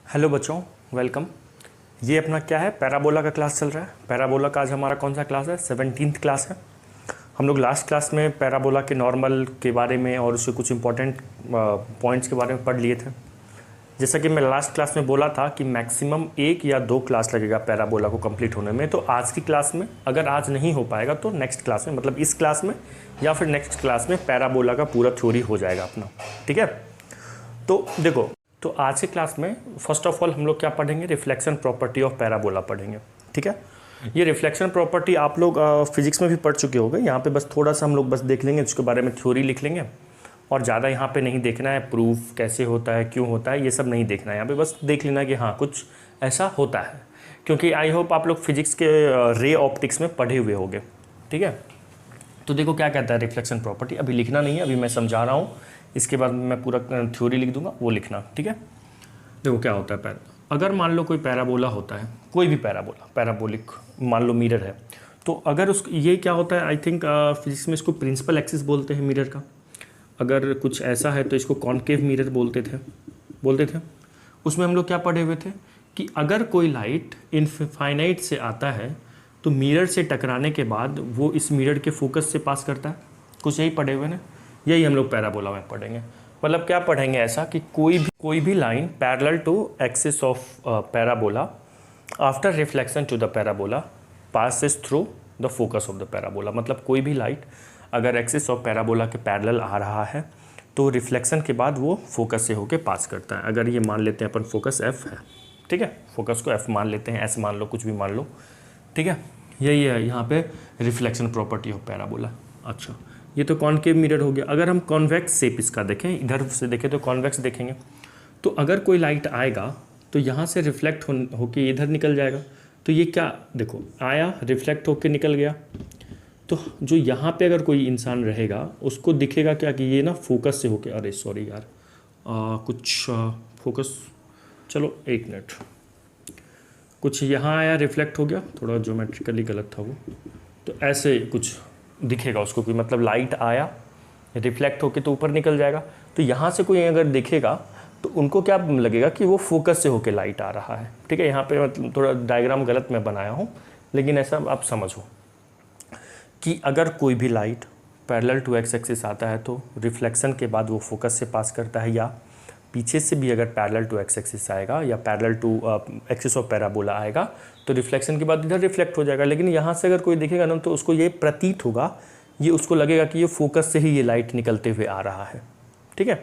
Hello बच्चों, welcome. ये अपना क्या है, पैराबोला का क्लास चल रहा है। पैराबोला का आज हमारा कौन सा क्लास है? 17th क्लास है। हम लोग लास्ट क्लास में पैराबोला के नॉर्मल के बारे में और उसके कुछ इंपॉर्टेंट पॉइंट्स के बारे में पढ़ लिए थे। जैसा कि मैं लास्ट क्लास में बोला था कि मैक्सिमम 1 या 2 क्लास लगेगा पैराबोला को कंप्लीट होने में। तो आज की क्लास में अगर आज नहीं हो पाएगा तो नेक्स्ट क्लास में, मतलब इस क्लास में या फिर नेक्स्ट क्लास में पैराबोला का पूरा थ्योरी हो जाएगा अपना। ठीक है, तो देखो, तो आज की क्लास में फर्स्ट ऑफ ऑल हम लोग क्या पढ़ेंगे? रिफ्लेक्शन प्रॉपर्टी ऑफ पैराबोला पढ़ेंगे। ठीक है, ये रिफ्लेक्शन प्रॉपर्टी आप लोग फिजिक्स में भी पढ़ चुके होंगे। यहाँ पे बस थोड़ा सा हम लोग बस देख लेंगे, उसके बारे में थ्योरी लिख लेंगे और ज़्यादा यहाँ पे नहीं देखना है प्रूफ कैसे होता है, क्यों होता है, ये सब नहीं देखना है। यहाँ पे बस देख लेना कि हाँ कुछ ऐसा होता है, क्योंकि आई होप आप लोग फिजिक्स के रे ऑप्टिक्स में पढ़े हुए होंगे। ठीक है, तो देखो क्या कहता है रिफ्लेक्शन प्रॉपर्टी। अभी लिखना नहीं है, अभी मैं समझा रहा हूँ, इसके बाद मैं पूरा थ्योरी लिख दूंगा, वो लिखना। ठीक है, देखो क्या होता है। अगर मान लो कोई पैराबोला होता है, कोई भी पैराबोला, पैराबोलिक मान लो मिरर है, तो अगर उस ये क्या होता है, आई थिंक फिजिक्स में इसको प्रिंसिपल एक्सिस बोलते हैं मिरर का। अगर कुछ ऐसा है तो इसको कॉन्केव मिरर बोलते थे। उसमें हम लोग क्या पढ़े हुए थे कि अगर कोई लाइट इनफाइनाइट से आता है तो मिरर से टकराने के बाद वो इस मिरर के फोकस से पास करता है। कुछ यही पढ़े हुए ना, यही हम लोग पैराबोला में पढ़ेंगे। मतलब क्या पढ़ेंगे ऐसा कि कोई भी line parallel to axis of parabola after reflection to the parabola passes through the focus of the parabola. मतलब कोई भी लाइट अगर एक्सिस ऑफ पैराबोला के पैरेलल आ रहा है तो रिफ्लेक्शन के बाद वो फोकस से होके पास करता है। अगर ये मान लेते हैं अपन फोकस एफ है, ठीक है, फोकस को एफ मान लेते हैं, एस मान लो, कुछ भी मान लो। ठीक है, यही है यहाँ पे रिफ्लेक्शन प्रॉपर्टी ऑफ पैराबोला। अच्छा, ये तो कॉनकेव मिरर हो गया। अगर हम कॉन्वेक्स शेप इसका देखें, इधर से देखें तो कॉन्वेक्स देखेंगे, तो अगर कोई लाइट आएगा तो यहाँ से रिफ्लेक्ट होके इधर निकल जाएगा। तो ये क्या, देखो आया, रिफ्लेक्ट होके निकल गया, तो जो यहाँ पे अगर कोई इंसान रहेगा उसको दिखेगा क्या कि ये ना फोकस से होके, अरे सॉरी यार, फोकस, चलो एक मिनट, कुछ यहाँ आया, रिफ्लेक्ट हो गया, थोड़ा ज्योमेट्रिकली गलत था वो, तो ऐसे कुछ दिखेगा उसको कि मतलब लाइट आया, रिफ्लेक्ट होके तो ऊपर निकल जाएगा। तो यहाँ से कोई अगर दिखेगा तो उनको क्या लगेगा कि वो फोकस से होके लाइट आ रहा है। ठीक है, यहाँ पे मतलब थोड़ा डायग्राम गलत मैं बनाया हूँ, लेकिन ऐसा आप समझो कि अगर कोई भी light parallel to x axis आता है तो रिफ्लेक्शन के बाद वो फोकस से पास करता है, या पीछे से भी अगर पैरेलल टू एक्स एक्सिस आएगा या parallel to axis of parabola आएगा तो रिफ्लेक्शन के बाद इधर रिफ्लेक्ट हो जाएगा। लेकिन यहाँ से अगर कोई दिखेगा ना तो उसको ये प्रतीत होगा, ये उसको लगेगा कि ये फोकस से ही ये लाइट निकलते हुए आ रहा है। ठीक है,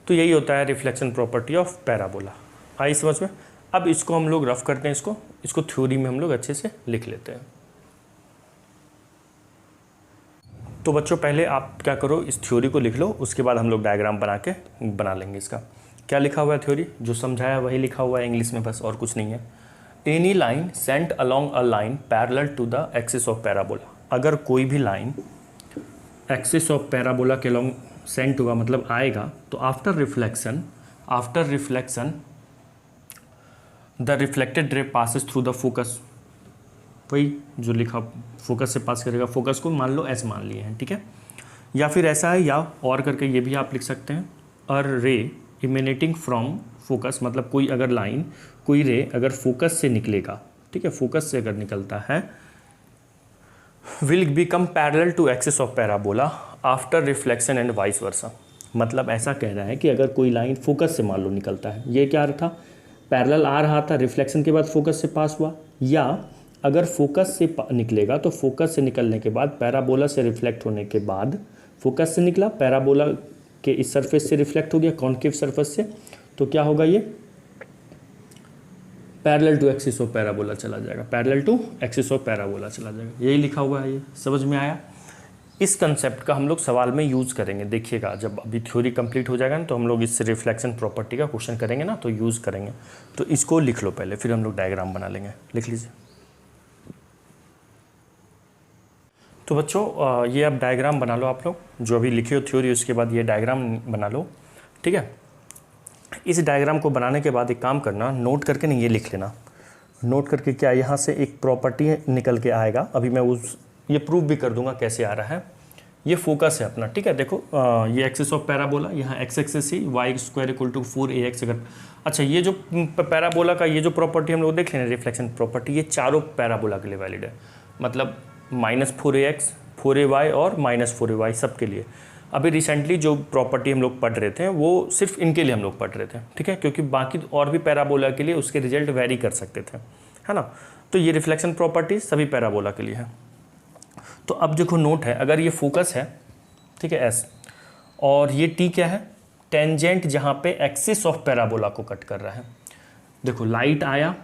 तो यही होता है रिफ्लेक्शन प्रॉपर्टी ऑफ पैराबोला। आई समझ में? अब इसको हम लोग रफ करते हैं, इसको थ्योरी में हम लोग अच्छे से लिख लेते हैं। तो बच्चों पहले आप क्या करो, इस थ्योरी को लिख लो, उसके बाद हम लोग डायग्राम बना लेंगे। इसका क्या लिखा हुआ है थ्योरी, जो समझाया वही लिखा हुआ है इंग्लिश में, बस और कुछ नहीं है। Any line sent along a line parallel to the axis of parabola. अगर कोई भी लाइन एक्सिस ऑफ पैराबोला के अलोंग सेंट होगा, मतलब आएगा, तो after reflection the reflected ray passes through the focus, वही जो लिखा, फोकस से पास करेगा, फोकस को मान लो एस मान लिए हैं। ठीक है, या फिर ऐसा है, या और करके ये भी आप लिख सकते हैं, अ रे इमिनेटिंग फ्रॉम फोकस, मतलब कोई अगर लाइन, कोई रे अगर फोकस से निकलेगा, ठीक है, फोकस से अगर निकलता है, will become parallel to axis of parabola after reflection and vice versa. मतलब ऐसा कह रहा है कि अगर कोई लाइन फोकस से मान लो निकलता है, ये क्या था, पैरेलल आ रहा था, रिफ्लेक्शन के बाद फोकस से पास हुआ, या अगर फोकस से निकलेगा तो फोकस से निकलने के बाद पैराबोला से रिफ्लेक्ट होने के बाद, फोकस से निकला, पैराबोला के इस सरफेस से रिफ्लेक्ट हो गया, कॉन्केव सरफेस से, तो क्या होगा, ये parallel to axis of parabola चला जाएगा, parallel to axis of parabola चला जाएगा। यही लिखा हुआ है, ये समझ में आया? इस कंसेप्ट का हम लोग सवाल में यूज़ करेंगे। देखिएगा, जब अभी थ्योरी कंप्लीट हो जाएगा ना तो हम लोग इस रिफ्लेक्शन प्रॉपर्टी का क्वेश्चन करेंगे ना, तो यूज़ करेंगे। तो इसको लिख लो पहले, फिर हम लोग डायग्राम बना लेंगे। लिख लीजिए। तो बच्चों ये अब डायग्राम बना लो आप लोग, जो अभी लिखी हो थ्योरी, उसके बाद ये डायग्राम बना लो। ठीक है, इस डायग्राम को बनाने के बाद एक काम करना, नोट करके नहीं, ये लिख लेना, नोट करके क्या यहाँ से एक प्रॉपर्टी निकल के आएगा। अभी मैं ये प्रूफ भी कर दूंगा कैसे आ रहा है। ये फोकस है अपना, ठीक है। देखो ये एक्सिस ऑफ पैराबोला, यहाँ एक्स एक्सिस ही y square equal to 4ax। अगर अच्छा ये जो पैराबोला का ये जो प्रॉपर्टी हम लोग देख लें रिफ्लेक्शन प्रॉपर्टी, ये चारों पैराबोला के लिए वैलिड है, मतलब -4ax 4ay और -4ay सब के लिए। अभी रिसेंटली जो प्रॉपर्टी हम लोग पढ़ रहे थे वो सिर्फ इनके लिए हम लोग पढ़ रहे थे, ठीक है, क्योंकि बाकी और भी पैराबोला के लिए उसके रिजल्ट वेरी कर सकते थे, है ना। तो ये रिफ्लेक्शन प्रॉपर्टी सभी पैराबोला के लिए है। तो अब देखो नोट है, अगर ये फोकस है, ठीक है एस, और ये टी क्या है, टेंजेंट जहाँ पे एक्सिस ऑफ पैराबोला को कट कर रहा है। देखो लाइट आया,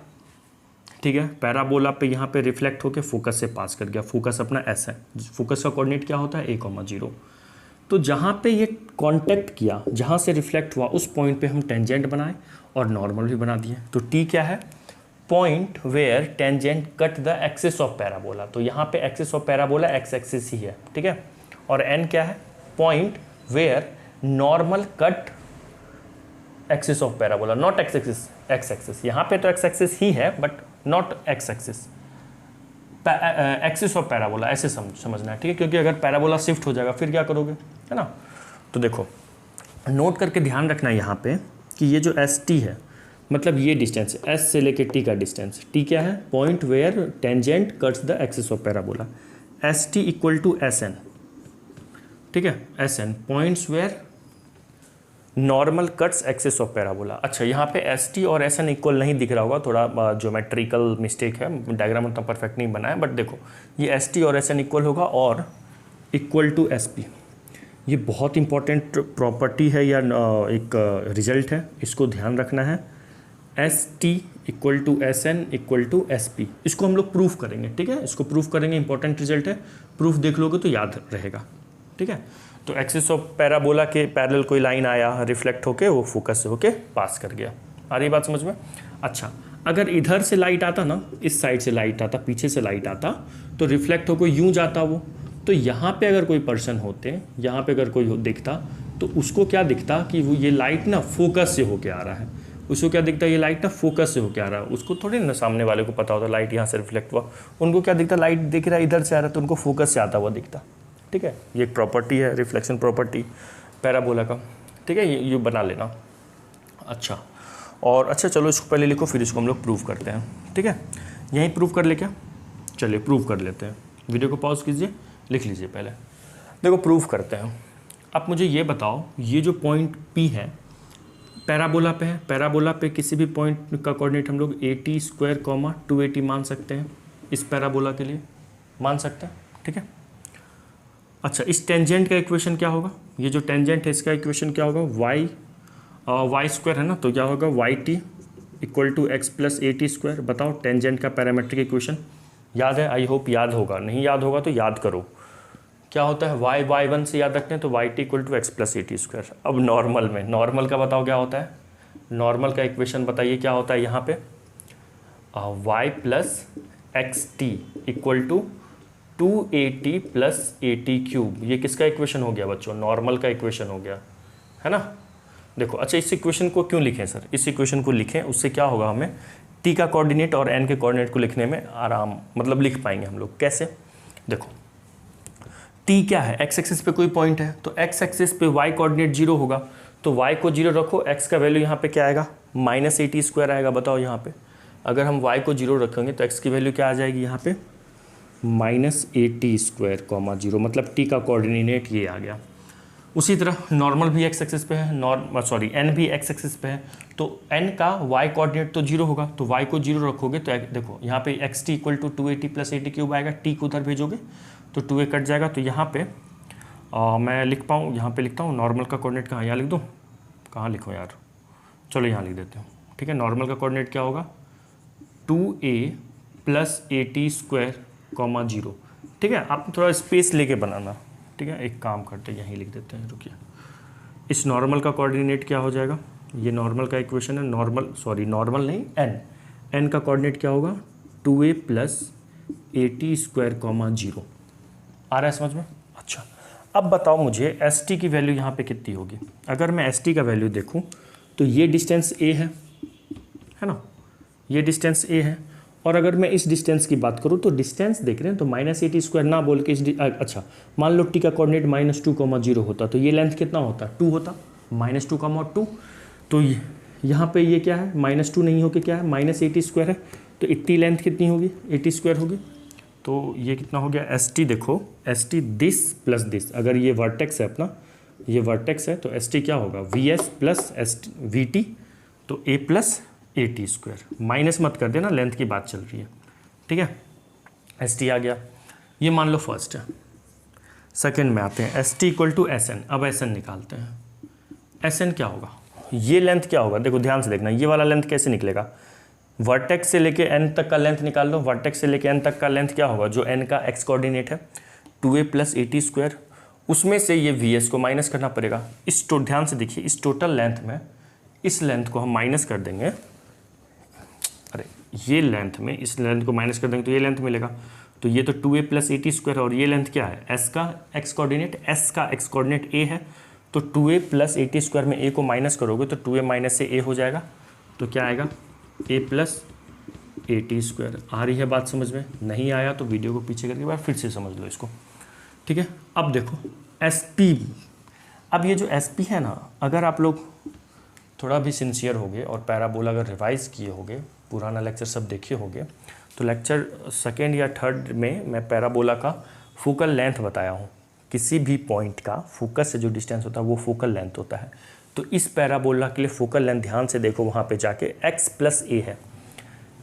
ठीक है, पैराबोला पे यहाँ पे रिफ्लेक्ट होके फोकस से पास कर गया, फोकस अपना एस है, फोकस का कोऑर्डिनेट क्या होता है a,0। तो जहाँ पे ये कांटेक्ट किया, जहाँ से रिफ्लेक्ट हुआ उस पॉइंट पे हम टेंजेंट बनाए और नॉर्मल भी बना दिए। तो टी क्या है, point where tangent cut the axis of parabola. तो यहाँ पे axis of parabola x axis ही है, ठीक है। और एन क्या है, point where normal cut axis of parabola, not x axis, x axis. यहाँ पे तो एक्स एक्सिस ही है but not x axis, axis of parabola, ऐसे समझना है, ठीक है, क्योंकि अगर पैराबोला शिफ्ट हो जाएगा फिर क्या करोगे, है ना। तो देखो नोट करके ध्यान रखना यहाँ पे कि ये जो एस टी है, मतलब ये डिस्टेंस एस से लेके टी का डिस्टेंस, टी क्या है, point where tangent cuts the axis of parabola, S T equal to S N, ठीक है, S N points where normal cuts axis of parabola. अच्छा यहाँ पे एस टी और एस एन इक्वल नहीं दिख रहा होगा, थोड़ा ज्योमेट्रिकल मिस्टेक है, डायग्राम उतना परफेक्ट नहीं बना है, बट देखो ये एस टी और एस एन इक्वल होगा और इक्वल टू एस पी। ये बहुत इंपॉर्टेंट प्रॉपर्टी है या एक रिजल्ट है, इसको ध्यान रखना है। S T equal to S N equal to S P, इसको हम लोग प्रूफ करेंगे, ठीक है, इसको प्रूफ करेंगे, इंपॉर्टेंट रिजल्ट है, प्रूफ देख लोगे तो याद रहेगा, ठीक है। तो एक्सिस ऑफ पैराबोला के पैरेलल कोई लाइन आया, रिफ्लेक्ट होके वो फोकस से होके पास कर गया, आ रही बात समझ में। अच्छा अगर इधर से लाइट आता ना, इस साइड से लाइट आता, पीछे से लाइट आता, तो रिफ्लेक्ट होकर यूं जाता वो, तो यहाँ पे अगर कोई पर्सन होते, यहाँ पे अगर कोई दिखता तो उसको क्या दिखता कि वो ये लाइट ना फोकस से होके आ रहा है, उसको क्या दिखता है, ये लाइट ना फोकस से होके आ रहा है। उसको थोड़ी ना सामने वाले को पता होता लाइट यहाँ से रिफ्लेक्ट हुआ, उनको क्या दिखता, लाइट दिख रहा है इधर से आ रहा है तो उनको फोकस से आता हुआ दिखता, ठीक है। ये एक प्रॉपर्टी है रिफ्लेक्शन प्रॉपर्टी पैराबोला का, ठीक है, ये बना लेना। अच्छा और अच्छा चलो इसको पहले लिखो फिर इसको हम लोग प्रूव करते हैं, ठीक है। यहीं प्रूव कर ले क्या, चलिए प्रूव कर लेते हैं, वीडियो को पॉज कीजिए, लिख लीजिए पहले। देखो प्रूव करते हैं। अब मुझे ये बताओ, ये जो पॉइंट P है पैराबोला पे है, पैराबोला पे किसी भी पॉइंट का कोऑर्डिनेट हम लोग a² 280 मान सकते हैं, इस पैराबोला के लिए मान सकते हैं, ठीक है। अच्छा इस टेंजेंट का इक्वेशन क्या होगा, ये जो टेंजेंट है इसका इक्वेशन क्या होगा, वाई स्क्वायर है ना, तो क्या होगा y t equal to x plus a t square. बताओ टेंजेंट का पैरामेट्रिक इक्वेशन याद है, आई होप याद होगा, नहीं याद होगा तो याद करो। क्या होता है, y1 से याद रखते हैं तो y t equal to x plus a t square. अब नॉर्मल में, नॉर्मल का बताओ क्या होता है, नॉर्मल का इक्वेशन बताइए क्या होता है यहाँ पे, y plus x t equal to 2at plus AT³ ये किसका इक्वेशन हो गया बच्चों, नॉर्मल का इक्वेशन हो गया, है ना। देखो अच्छा इस इक्वेशन को क्यों लिखें सर, इस इक्वेशन को लिखें, उससे क्या होगा, हमें t का कोऑर्डिनेट और n के कोऑर्डिनेट को लिखने में आराम, मतलब लिख पाएंगे हम लोग। कैसे, देखो t क्या है, x एक्सिस पे कोई पॉइंट है तो x एक्सिस पे y कोऑर्डिनेट 0 होगा, तो y को 0 रखो, x का वैल्यू यहाँ पे क्या आएगा, -AT² आएगा। बताओ यहाँ पे अगर हम y को 0 रखेंगे तो x की वैल्यू क्या आ जाएगी यहाँ पे, -AT² 0, मतलब t का कोऑर्डिनेट ये आ गया। उसी तरह नॉर्मल भी x एक्सिस पे है, n भी x एक्सिस पे है, तो n का y कोऑर्डिनेट तो 0 होगा, तो y को 0 रखोगे तो देखो यहाँ पे xt equal to 2at plus AT³ आएगा, t को उधर भेजोगे तो 2a कट जाएगा। तो यहाँ पे मैं लिख पाऊँ, यहाँ पे लिखता हूँ नॉर्मल का कोऑर्डिनेट कहाँ, यहाँ लिख दूँ, कहाँ लिखूँ यार, चलो यहाँ लिख देते हैं, ठीक है। नॉर्मल का कोऑर्डिनेट क्या होगा, 2a प्लस AT² 0, ठीक है। आप थोड़ा स्पेस लेके बनाना, ठीक है, एक काम करते हैं यहीं लिख देते हैं, रुकिए। इस नॉर्मल का कोऑर्डिनेट क्या हो जाएगा, ये नॉर्मल का इक्वेशन है, नॉर्मल नहीं n का कोऑर्डिनेट क्या होगा, 2a प्लस AT² 0 आ रहा है समझ में। अच्छा अब बताओ मुझे st की वैल्यू यहाँ पे कितनी होगी। अगर मैं st का वैल्यू देखूँ तो ये डिस्टेंस a है ना, ये डिस्टेंस a है और अगर मैं इस डिस्टेंस की बात करूँ तो डिस्टेंस देख रहे हैं तो -80² ना बोल के अच्छा मान लो टी का कोऑर्डिनेट -2, 0 होता तो ये लेंथ कितना होता, 2 होता, -2, 2। तो यहाँ पे ये क्या है, -2 नहीं होके क्या है -80² है, तो इतनी लेंथ कितनी होगी, 80² होगी। तो ये कितना हो गया, एस टी देखो, S T this plus this, अगर ये वर्टेक्स है अपना, ये वर्टेक्स है तो एस टी क्या होगा, v s plus s v t, तो a plus a t square, minus मत कर देना, लेंथ की बात चल रही है, ठीक है। एस टी आ गया, ये मान लो फर्स्ट है। सेकेंड में आते हैं, S T equal to S N, अब एस एन निकालते हैं। एस एन क्या होगा, ये लेंथ क्या होगा, देखो ध्यान से देखना, ये वाला लेंथ कैसे निकलेगा, वर्टेक्स से लेके एन तक का लेंथ निकाल लो, वर्टेक्स से लेके एन तक का लेंथ क्या होगा, जो एन का एक्स कोऑर्डिनेट है 2a plus a t square, उसमें से ये वी एस को माइनस करना पड़ेगा। ध्यान से देखिए, इस टोटल लेंथ में इस लेंथ को हम माइनस कर देंगे, अरे ये लेंथ में इस लेंथ को माइनस कर देंगे तो ये लेंथ मिलेगा, तो ये तो 2a plus a t square, और ये लेंथ क्या है, एस का एक्स कोऑर्डिनेट, एस का एक्स कोऑर्डिनेट ए है, तो 2a plus a t square में ए को माइनस करोगे तो 2a माइनस से ए हो जाएगा, तो क्या आएगा, ए प्लस ए टी स्क्वायर। आ रही है बात समझ में, नहीं आया तो वीडियो को पीछे करके बार फिर से समझ लो इसको, ठीक है। अब देखो एस पी, अब ये जो एस पी है ना, अगर आप लोग थोड़ा भी सिंसियर होगे और पैराबोला अगर रिवाइज किए होगे, पुराना लेक्चर सब देखे होगे, तो लेक्चर सेकेंड या थर्ड में मैं पैराबोला का फोकल लेंथ बताया हूँ, किसी भी पॉइंट का फोकस से जो डिस्टेंस होता है वो फोकल लेंथ होता है। तो इस पैराबोला के लिए फोकल लेंथ ध्यान से देखो, वहाँ पे जाके x प्लस ए है,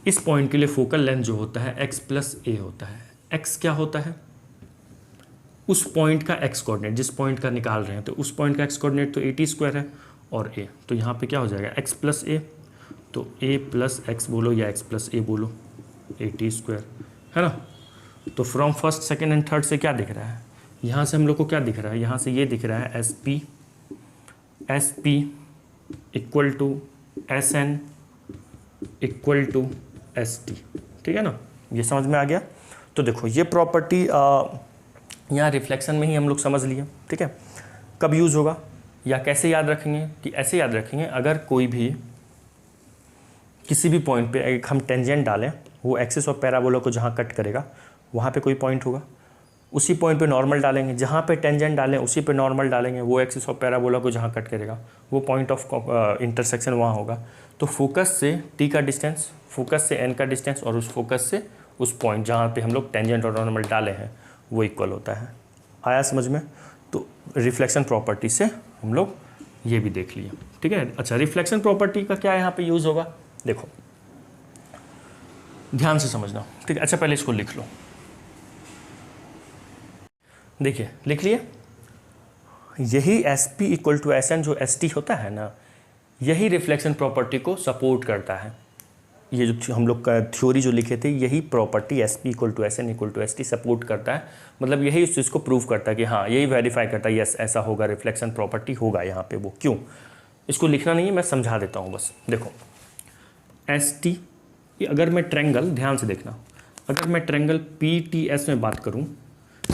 इस पॉइंट के लिए फोकल लेंथ जो होता है x प्लस ए होता है। x क्या होता है, उस पॉइंट का x कोऑर्डिनेट, जिस पॉइंट का निकाल रहे हैं तो उस पॉइंट का x कोऑर्डिनेट तो ए टी स्क्वायर है, और a, तो यहाँ पे क्या हो जाएगा x प्लस ए, तो a प्लस एक्स बोलो या x प्लस ए बोलो, ए टी स्क्वायर है ना। तो from first second and third से क्या दिख रहा है, यहाँ से हम लोग को क्या दिख रहा है, यहाँ से ये दिख रहा है S P equal to S N equal to S T, ठीक है ना, ये समझ में आ गया। तो देखो ये प्रॉपर्टी यहाँ रिफ्लेक्शन में ही हम लोग समझ लिए, ठीक है। कब यूज़ होगा या कैसे याद रखेंगे, कि ऐसे याद रखेंगे, अगर कोई भी किसी भी पॉइंट पे एक हम टेंजेंट डालें, वो एक्सिस ऑफ पैराबोला को जहाँ कट करेगा वहाँ पे कोई पॉइंट होगा, उसी पॉइंट पे नॉर्मल डालेंगे, जहाँ पे टेंजेंट डालें उसी पे नॉर्मल डालेंगे, वो एक्सिस ऑफ पैराबोला को जहाँ कट करेगा वो पॉइंट ऑफ इंटरसेक्शन वहाँ होगा। तो फोकस से टी का डिस्टेंस, फोकस से एन का डिस्टेंस, और उस फोकस से उस पॉइंट जहाँ पे हम लोग टेंजेंट और नॉर्मल डाले हैं वो इक्वल होता है। आया समझ में। तो रिफ्लेक्शन प्रॉपर्टी से हम लोग ये भी देख लिए, ठीक है। अच्छा, रिफ्लेक्शन प्रॉपर्टी का क्या यहाँ पे यूज़ होगा, देखो ध्यान से समझना, ठीक है। अच्छा पहले इसको लिख लो, देखिए लिख लिए, यही S P equal to S N जो एस टी होता है ना, यही रिफ्लेक्शन प्रॉपर्टी को सपोर्ट करता है। ये जो हम लोग का थ्योरी जो लिखे थे, यही property S P equal to S N equal to S T support करता है, मतलब यही उस चीज़ को प्रूव करता है कि हाँ यही वेरीफाई करता है, यस ऐसा होगा, रिफ्लेक्शन प्रॉपर्टी होगा यहाँ पे। वो क्यों, इसको लिखना नहीं है, मैं समझा देता हूँ बस। देखो एस टी, अगर मैं ट्रेंगल, ध्यान से देखना, अगर मैं ट्रेंगल पी टी एस में बात करूँ,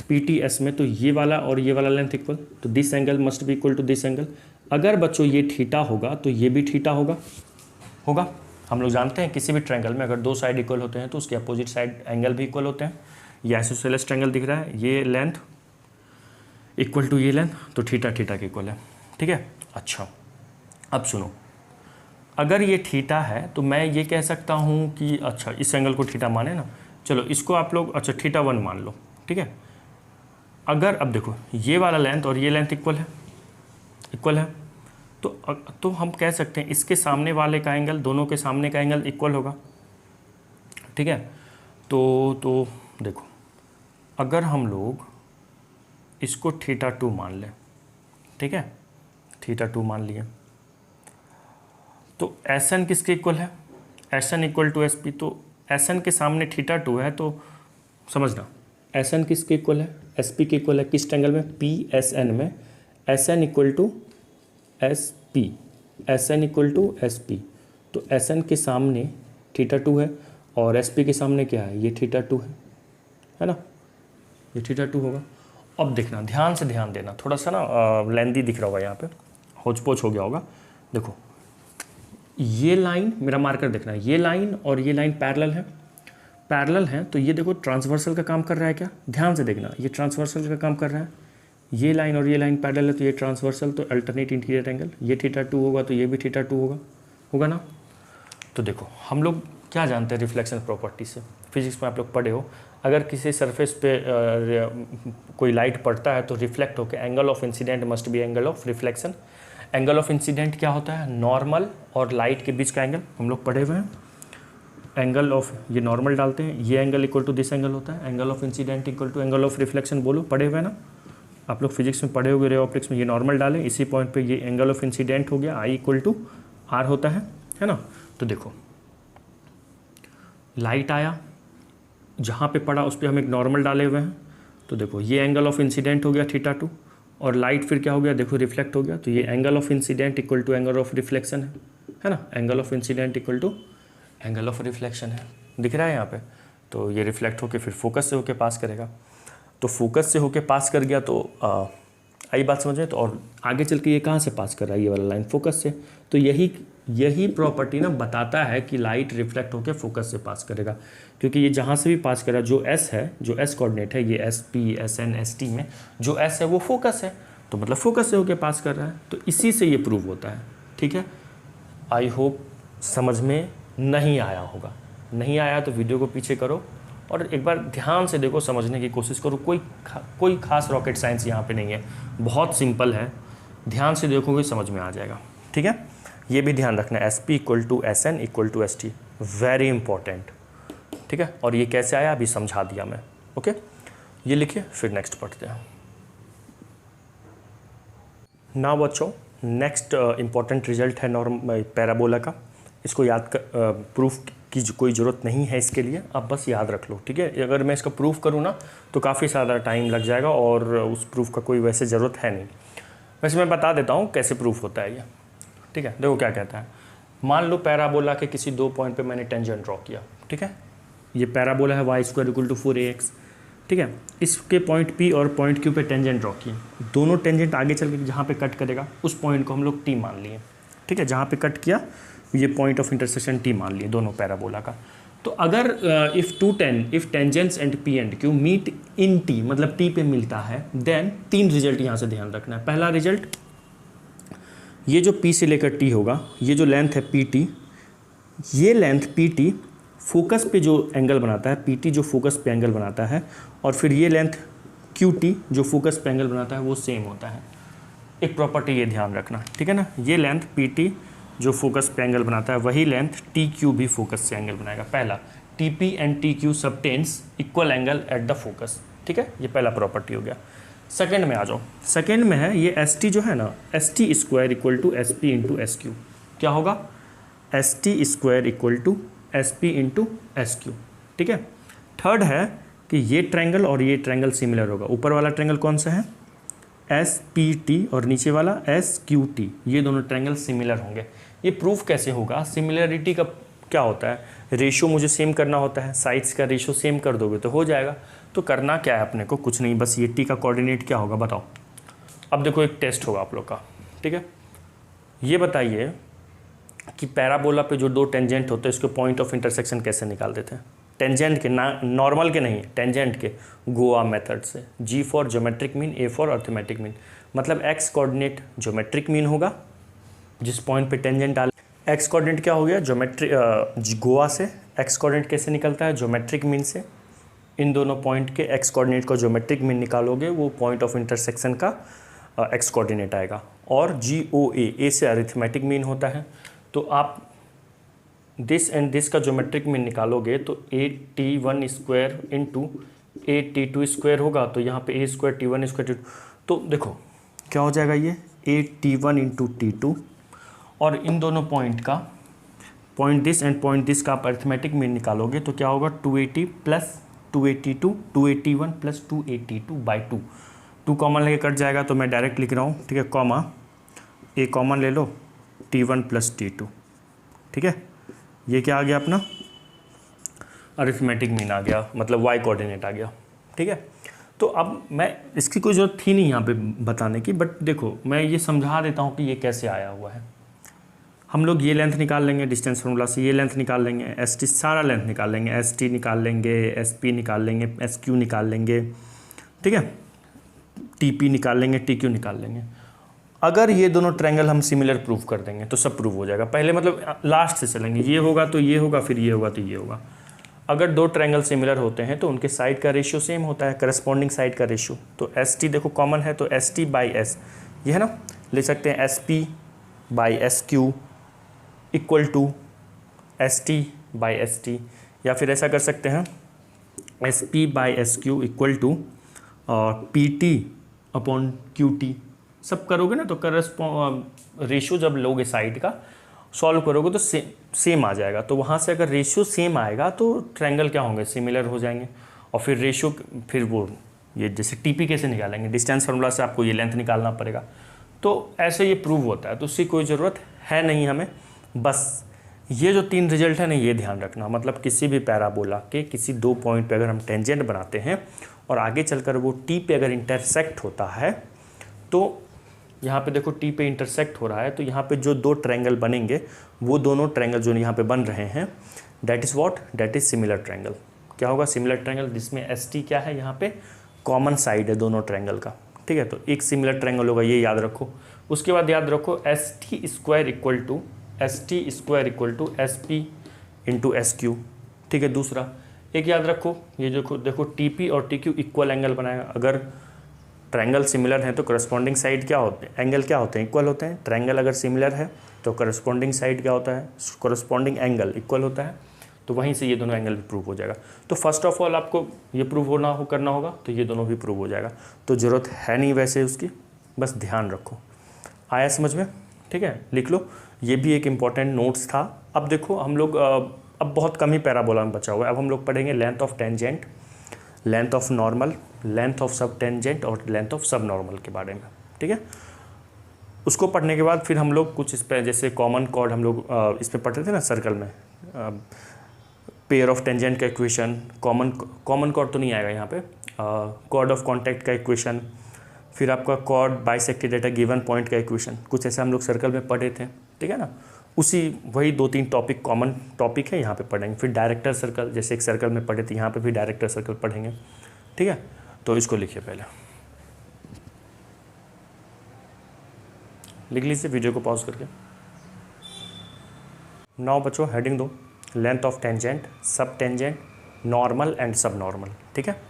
पी टी एस में, तो ये वाला और ये वाला लेंथ इक्वल, तो this angle must be equal to this angle. अगर बच्चों ये थीटा होगा तो ये भी थीटा होगा। हम लोग जानते हैं किसी भी ट्रायंगल में अगर दो साइड इक्वल होते हैं तो उसके अपोजिट साइड एंगल भी इक्वल होते हैं। ये आइसोसेलेस ट्रायंगल दिख रहा है, ये लेंथ इक्वल टू ये लेंथ, तो थीटा थीटा के इक्वल है, ठीक है। अच्छा अब सुनो, अगर ये थीटा है तो मैं ये कह सकता हूँ कि अच्छा इस एंगल को थीटा माने ना, चलो इसको आप लोग अच्छा थीटा 1 मान लो, ठीक है। अगर अब देखो ये वाला लेंथ और ये लेंथ इक्वल है तो हम कह सकते हैं इसके सामने वाले का एंगल, दोनों के सामने का एंगल इक्वल होगा, ठीक है। तो देखो अगर हम लोग इसको थीटा 2 मान लें, ठीक है, थीटा 2 मान लिए, तो एस एन किसके इक्वल है, S N equal to S P. तो एस एन के सामने थीटा 2 है तो समझना एस एन किसके इक्वल है, एस पी के इक्वल है। किस ट्रायंगल में, पी एस एन में S N equal to S P, S N equal to S P. तो एस एन के सामने थीटा 2 है और एस पी के सामने क्या है, ये थीटा 2 है ना, ये थीटा 2 होगा। अब देखना, ध्यान से ध्यान देना, थोड़ा सा ना लेंदी दिख रहा होगा यहाँ पे, होच पोच हो गया होगा। देखो ये लाइन, मेरा मार्कर देखना, ये लाइन और ये लाइन पैरेलल है, पैरेलल हैं तो ये देखो ट्रांसवर्सल का काम कर रहा है क्या, ध्यान से देखना, ये ट्रांसवर्सल का काम कर रहा है, ये लाइन और ये लाइन पैरेलल है तो ये ट्रांसवर्सल, तो अल्टरनेट इंटीरियर एंगल, ये θ2 होगा तो ये भी θ2 होगा ना। तो देखो हम लोग क्या जानते हैं रिफ्लेक्शन प्रॉपर्टी से, फिजिक्स में आप लोग पढ़े हो, अगर किसी सरफेस पे कोई लाइट पड़ता है तो रिफ्लेक्ट होकर angle of incident must be angle of reflection. Angle of incident क्या होता है, नॉर्मल और लाइट के बीच का एंगल, हम लोग पढ़े हुए हैं। एंगल ऑफ, ये नॉर्मल डालते हैं, ये angle equal to this angle होता है, angle of incident equal to angle of reflection, बोलो पढ़े हुए ना आप लोग फिजिक्स में पढ़े हुए, रे ऑप्टिक्स में। ये नॉर्मल डालें, इसी पॉइंट पे ये एंगल ऑफ इंसिडेंट हो गया, आई इक्वल टू आर होता है ना। तो देखो लाइट आया, जहाँ पे पड़ा उस पर हम एक नॉर्मल डाले हुए हैं, तो देखो ये एंगल ऑफ इंसिडेंट हो गया θ2, और लाइट फिर क्या हो गया, देखो रिफ्लेक्ट हो गया, तो ये angle of incident equal to angle of reflection है ना, angle of incident equal to angle of reflection है, दिख रहा है यहाँ पे। तो ये रिफ्लेक्ट होके फिर फोकस से होके पास करेगा, तो फोकस से होके पास कर गया तो आई बात समझ में। तो और आगे चल के ये कहाँ से पास कर रहा है, ये वाला लाइन फोकस से, तो यही प्रॉपर्टी ना बताता है कि लाइट रिफ्लेक्ट होकर फोकस से पास करेगा, क्योंकि ये जहाँ से भी पास कर रहा है, जो एस है, जो एस कोऑर्डिनेट है, ये S P S N S T में जो एस है वो फोकस है, तो मतलब फोकस से होकर पास कर रहा है, तो इसी से ये प्रूव होता है। ठीक है, आई होप समझ में नहीं आया होगा, नहीं आया तो वीडियो को पीछे करो और एक बार ध्यान से देखो, समझने की कोशिश करो। कोई खास रॉकेट साइंस यहाँ पे नहीं है, बहुत सिंपल है, ध्यान से देखोगे समझ में आ जाएगा। ठीक है, ये भी ध्यान रखना, S P equal to S N equal to S T, very important. ठीक है, और ये कैसे आया अभी समझा दिया मैं। ओके, ये लिखिए, फिर नेक्स्ट पढ़ते हैं। ना बच्चों, नेक्स्ट इंपॉर्टेंट रिजल्ट है पैराबोला का, इसको याद कर, प्रूफ की कोई ज़रूरत नहीं है इसके लिए, आप बस याद रख लो। ठीक है, अगर मैं इसका प्रूफ करूँ ना तो काफ़ी ज़्यादा टाइम लग जाएगा और उस प्रूफ का कोई वैसे ज़रूरत है नहीं। वैसे मैं बता देता हूँ कैसे प्रूफ होता है ये। ठीक है, देखो क्या कहता है, मान लो पैराबोला के किसी दो पॉइंट पे मैंने टेंजेंट ड्रॉ किया। ठीक है, ये पैराबोला है y square equal to 4ax। ठीक है, इसके पॉइंट P और पॉइंट Q पे टेंजेंट ड्रॉ किए, दोनों टेंजेंट आगे चल के जहाँ पे कट करेगा उस पॉइंट को हम लोग T मान लिए। ठीक है, जहाँ पे कट किया ये पॉइंट ऑफ इंटरसेक्शन T मान लिए दोनों पैराबोला का। तो अगर if tangents and P and Q meet in T, मतलब T पे मिलता है, देन तीन रिजल्ट यहाँ से ध्यान रखना है। पहला रिजल्ट, ये जो P से लेकर T होगा, ये जो लेंथ है PT, ये लेंथ PT फोकस पे जो एंगल बनाता है, PT जो फोकस पे एंगल बनाता है, और फिर ये लेंथ QT जो फोकस पे एंगल बनाता है, वो सेम होता है। एक प्रॉपर्टी ये ध्यान रखना, ठीक है ना, ये लेंथ PT जो फोकस पे एंगल बनाता है, वही लेंथ TQ भी फोकस से एंगल बनाएगा। पहला, TP and TQ subtends equal angle at the focus. ठीक है, ये पहला प्रॉपर्टी हो गया। सेकंड में आ जाओ, सेकंड में है ये ST जो है ना, ST square equal to SP into SQ। क्या होगा, ST square equal to SP into SQ। ठीक है, थर्ड है कि ये ट्रायंगल और ये ट्रायंगल सिमिलर होगा। ऊपर वाला ट्रायंगल कौन सा है, SPT, और नीचे वाला SQT, ये दोनों ट्रायंगल सिमिलर होंगे। ये प्रूफ कैसे होगा, सिमिलरिटी का क्या होता है, रेशियो मुझे सेम करना होता है, साइड्स का रेशियो सेम कर दोगे तो हो जाएगा। तो करना क्या है अपने को, कुछ नहीं, बस ये T का कोऑर्डिनेट क्या होगा बताओ। अब देखो एक टेस्ट होगा आप लोग का। ठीक है, ये बताइए कि पैराबोला पे जो दो टेंजेंट होते हैं उसके पॉइंट ऑफ इंटरसेक्शन कैसे निकाल देते हैं। टेंजेंट के, ना नॉर्मल के नहीं, टेंजेंट के, गोआ मेथड से। G for geometric mean, A for arithmetic mean. मतलब x कोऑर्डिनेट ज्योमेट्रिक मीन होगा जिस पॉइंट पे टेंजेंट डाल, x कोऑर्डिनेट क्या हो गया, ज्योमेट्रिक, गोआ से x कोऑर्डिनेट कैसे निकलता है, ज्योमेट्रिक मीन से। इन दोनों पॉइंट के x कोऑर्डिनेट को ज्योमेट्रिक मीन निकालोगे, वो पॉइंट ऑफ इंटरसेक्शन का x कोऑर्डिनेट आएगा। और GOA, A से अरिथमेटिक मीन होता है, तो आप दिस एंड दिस का ज्योमेट्रिक मीन निकालोगे तो AT1 square into AT2 square होगा, तो यहाँ पे A square T1 square T2, तो देखो क्या हो जाएगा, ये AT1 इंटू T2, और इन दोनों पॉइंट का, point this and point this का आप अरिथमेटिक मीन निकालोगे तो क्या होगा, 280 प्लस 282, 281 प्लस 282 बाई 2, 2 कॉमन लेके कट जाएगा, तो मैं डायरेक्ट लिख रहा हूँ। ठीक है, कॉमा A कॉमन ले लो, T1 प्लस T2। ठीक है, ये क्या आ गया अपना, अरिथमेटिक मीन आ गया, मतलब y कोऑर्डिनेट आ गया। ठीक है, तो अब मैं, इसकी कोई ज़रूरत थी नहीं यहाँ पे बताने की, बट देखो मैं ये समझा देता हूँ कि ये कैसे आया हुआ है। हम लोग ये लेंथ निकाल लेंगे डिस्टेंस फार्मूला से, ये लेंथ निकाल लेंगे, एस टी सारा लेंथ निकाल लेंगे, एस टी निकाल लेंगे, एस पी निकाल लेंगे, एस क्यू निकाल लेंगे, ठीक है, टी पी निकाल लेंगे, टी क्यू निकाल लेंगे। अगर ये दोनों ट्रायंगल हम सिमिलर प्रूव कर देंगे तो सब प्रूव हो जाएगा। पहले मतलब लास्ट से चलेंगे, ये होगा तो ये होगा, फिर ये होगा तो ये होगा। अगर दो ट्रायंगल सिमिलर होते हैं तो उनके साइड का रेशियो सेम होता है, करस्पॉन्डिंग साइड का रेशियो। तो एस टी देखो कॉमन है, तो एस टी बाई एस, ये है ना, ले सकते हैं S P by S Q equal to S T by S T, या फिर ऐसा कर सकते हैं S P by S Q equal to P T upon Q T. सब करोगे ना तो रेशियो जब लोगे साइड का सॉल्व करोगे तो सेम आ जाएगा। तो वहाँ से अगर रेशियो सेम आएगा तो ट्रायंगल क्या होंगे, सिमिलर हो जाएंगे। और फिर रेशियो, फिर वो ये जैसे टीपी कैसे निकालेंगे, डिस्टेंस फार्मूला से आपको ये लेंथ निकालना पड़ेगा। तो ऐसे ये प्रूव होता है, तो उसकी कोई ज़रूरत है नहीं हमें। बस ये जो 3 रिजल्ट है ना, ये ध्यान रखना। मतलब किसी भी पैराबोला के किसी 2 पॉइंट पे अगर हम टेंजेंट बनाते हैं और आगे चलकर वो टी पे अगर इंटरसेक्ट होता है, तो यहाँ पे देखो टी पे इंटरसेक्ट हो रहा है, तो यहाँ पे जो 2 ट्रायंगल बनेंगे वो दोनों ट्रायंगल जो यहाँ पे बन रहे हैं, that is what, that is similar triangle. क्या होगा, सिमिलर ट्रायंगल, जिसमें एस टी क्या है, यहाँ पे कॉमन साइड है दोनों ट्रायंगल का, ठीक है। तो एक सिमिलर ट्रायंगल होगा, ये याद रखो। उसके बाद याद रखो S T square equal to S P into S Q, ठीक है। दूसरा एक याद रखो, ये जो देखो टी पी और टी क्यू इक्वल एंगल बनाएगा। अगर ट्रायंगल सिमिलर है तो करस्पॉन्डिंग साइड क्या होते हैं, एंगल क्या होते हैं, इक्वल होते हैं। ट्रायंगल अगर सिमिलर है तो करस्पॉन्डिंग साइड क्या होता है, करस्पॉन्डिंग एंगल इक्वल होता है। तो वहीं से ये दोनों एंगल भी प्रूव हो जाएगा। तो फर्स्ट ऑफ ऑल आपको ये प्रूव करना होगा, तो ये दोनों भी प्रूव हो जाएगा। तो ज़रूरत है नहीं वैसे उसकी, बस ध्यान रखो। आया समझ में, ठीक है, लिख लो। ये भी एक इम्पॉर्टेंट नोट्स था। अब देखो हम लोग अब बहुत कम ही पैराबोला में बचा हुआ है। अब हम लोग पढ़ेंगे length of tangent, length of normal, length of sub tangent और लेंथ ऑफ सब नॉर्मल के बारे में, ठीक है। उसको पढ़ने के बाद फिर हम लोग कुछ इस पर, जैसे कॉमन कॉर्ड हम लोग इस पर पढ़ते थे ना सर्कल में, पेयर ऑफ टेंजेंट का इक्वेशन, कॉमन कॉर्ड तो नहीं आएगा यहाँ पे, कॉर्ड ऑफ कॉन्टैक्ट का इक्वेशन, फिर आपका chord bisected at a given point का इक्वेशन, कुछ ऐसे हम लोग सर्कल में पढ़े थे, ठीक है ना। उसी वही 2-3 टॉपिक कॉमन टॉपिक है, यहाँ पे पढ़ेंगे। फिर डायरेक्टर सर्कल, जैसे एक सर्कल में पढ़े थे, यहाँ पे भी डायरेक्टर सर्कल पढ़ेंगे, ठीक है। तो इसको लिखिए, पहले लिख लीजिए वीडियो को पॉज करके। नाउ बच्चों हेडिंग दो, लेंथ ऑफ टेंजेंट, सब टेंजेंट, नॉर्मल एंड सब नॉर्मल, ठीक है।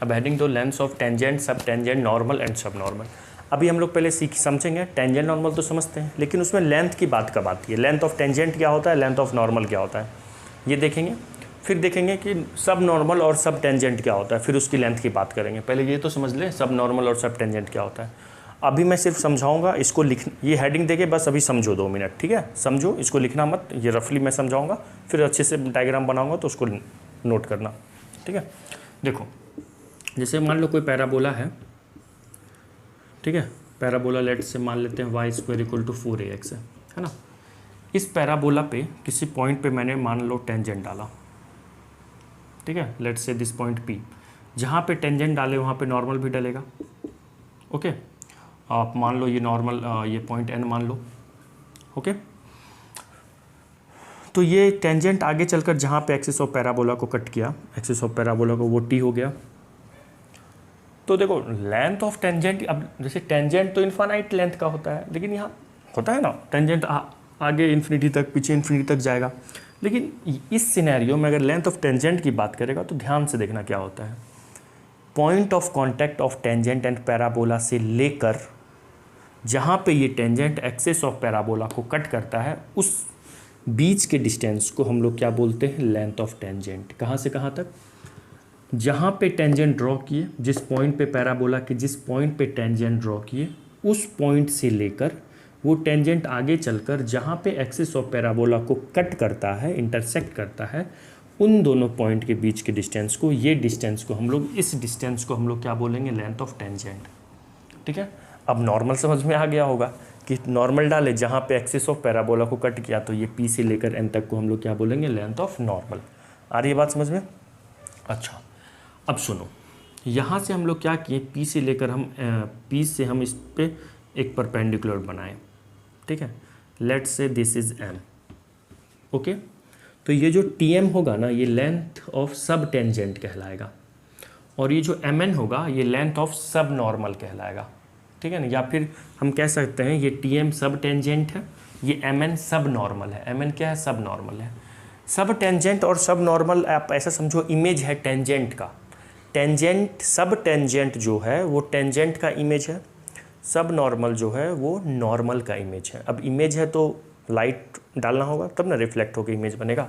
अब हेडिंग दो, लेंथ ऑफ टेंजेंट, सब टेंजेंट, नॉर्मल एंड सब नॉर्मल। अभी हम लोग पहले समझेंगे, टेंजेंट नॉर्मल तो समझते हैं, लेकिन उसमें लेंथ की बात कब आती है, लेंथ ऑफ टेंजेंट क्या होता है, लेंथ ऑफ नॉर्मल क्या होता है, ये देखेंगे। फिर देखेंगे कि सब नॉर्मल और सब टेंजेंट क्या होता है, फिर उसकी लेंथ की बात करेंगे। पहले ये तो समझ लें सब नॉर्मल और सब टेंजेंट क्या होता है। अभी मैं सिर्फ समझाऊंगा, इसको लिख, ये हेडिंग देके बस अभी समझो 2 मिनट, ठीक है। समझो, इसको लिखना मत, ये रफली मैं समझाऊंगा, फिर अच्छे से डायग्राम बनाऊंगा तो उसको नोट करना, ठीक है। देखो जैसे मान लो कोई पैराबोला है, ठीक है। पैराबोला लेट से मान लेते हैं y square equal to 4ax है ना। इस पैराबोला पे किसी पॉइंट पे मैंने मान लो टेंजेंट डाला, ठीक है। लेट से दिस पॉइंट P, जहाँ पे टेंजेंट डाले वहाँ पे नॉर्मल भी डलेगा, ओके। आप मान लो ये नॉर्मल, ये पॉइंट N मान लो, ओके। तो ये टेंजेंट आगे चलकर जहाँ पे एक्सिस ऑफ पैराबोला को कट किया, एक्सिस ऑफ पैराबोला को, वो T हो गया। तो देखो लेंथ ऑफ टेंजेंट, अब जैसे टेंजेंट तो इन्फानाइट लेंथ का होता है, लेकिन यहाँ होता है ना टेंजेंट आगे इन्फिनिटी तक, पीछे इन्फिनिटी तक जाएगा। लेकिन इस सिनेरियो में अगर लेंथ ऑफ टेंजेंट की बात करेगा तो ध्यान से देखना क्या होता है। Point of contact of tangent and parabola से लेकर जहाँ पे ये टेंजेंट एक्सिस ऑफ पैराबोला को कट करता है, उस बीच के डिस्टेंस को हम लोग क्या बोलते हैं, लेंथ ऑफ टेंजेंट। कहाँ से कहाँ तक, जहाँ पे टेंजेंट ड्रॉ किए, जिस पॉइंट पे पैराबोला के जिस पॉइंट पे टेंजेंट ड्रॉ किए, उस पॉइंट से लेकर वो टेंजेंट आगे चलकर जहाँ पे एक्सिस ऑफ पैराबोला को कट करता है, इंटरसेक्ट करता है, उन दोनों पॉइंट के बीच के डिस्टेंस को, ये डिस्टेंस को हम लोग, इस डिस्टेंस को हम लोग क्या बोलेंगे, लेंथ ऑफ टेंजेंट, ठीक है। अब नॉर्मल समझ में आ गया होगा कि नॉर्मल डाले जहाँ पे एक्सिस ऑफ पैराबोला को कट किया, तो ये P से लेकर N तक को हम लोग क्या बोलेंगे, लेंथ ऑफ नॉर्मल। आ रही है बात समझ में? अच्छा अब सुनो, यहाँ से हम लोग क्या किए, P से लेकर हम P से हम इस पे एक परपेंडिकुलर बनाए, ठीक है। Let's say this is M. Okay, तो ये जो टी एम होगा ना, ये लेंथ ऑफ सब टेंजेंट कहलाएगा, और ये जो एम एन होगा ये लेंथ ऑफ सब नॉर्मल कहलाएगा, ठीक है ना। या फिर हम कह सकते हैं ये टी एम सब टेंजेंट है, ये एम एन सब नॉर्मल है। एम एन क्या है? सब नॉर्मल है। सब टेंजेंट और सब नॉर्मल आप ऐसा समझो इमेज है टेंजेंट का। टेंजेंट, सब टेंजेंट जो है वो टेंजेंट का इमेज है, सब नॉर्मल जो है वो नॉर्मल का इमेज है। अब इमेज है तो लाइट डालना होगा तब ना रिफ्लेक्ट होकर इमेज बनेगा।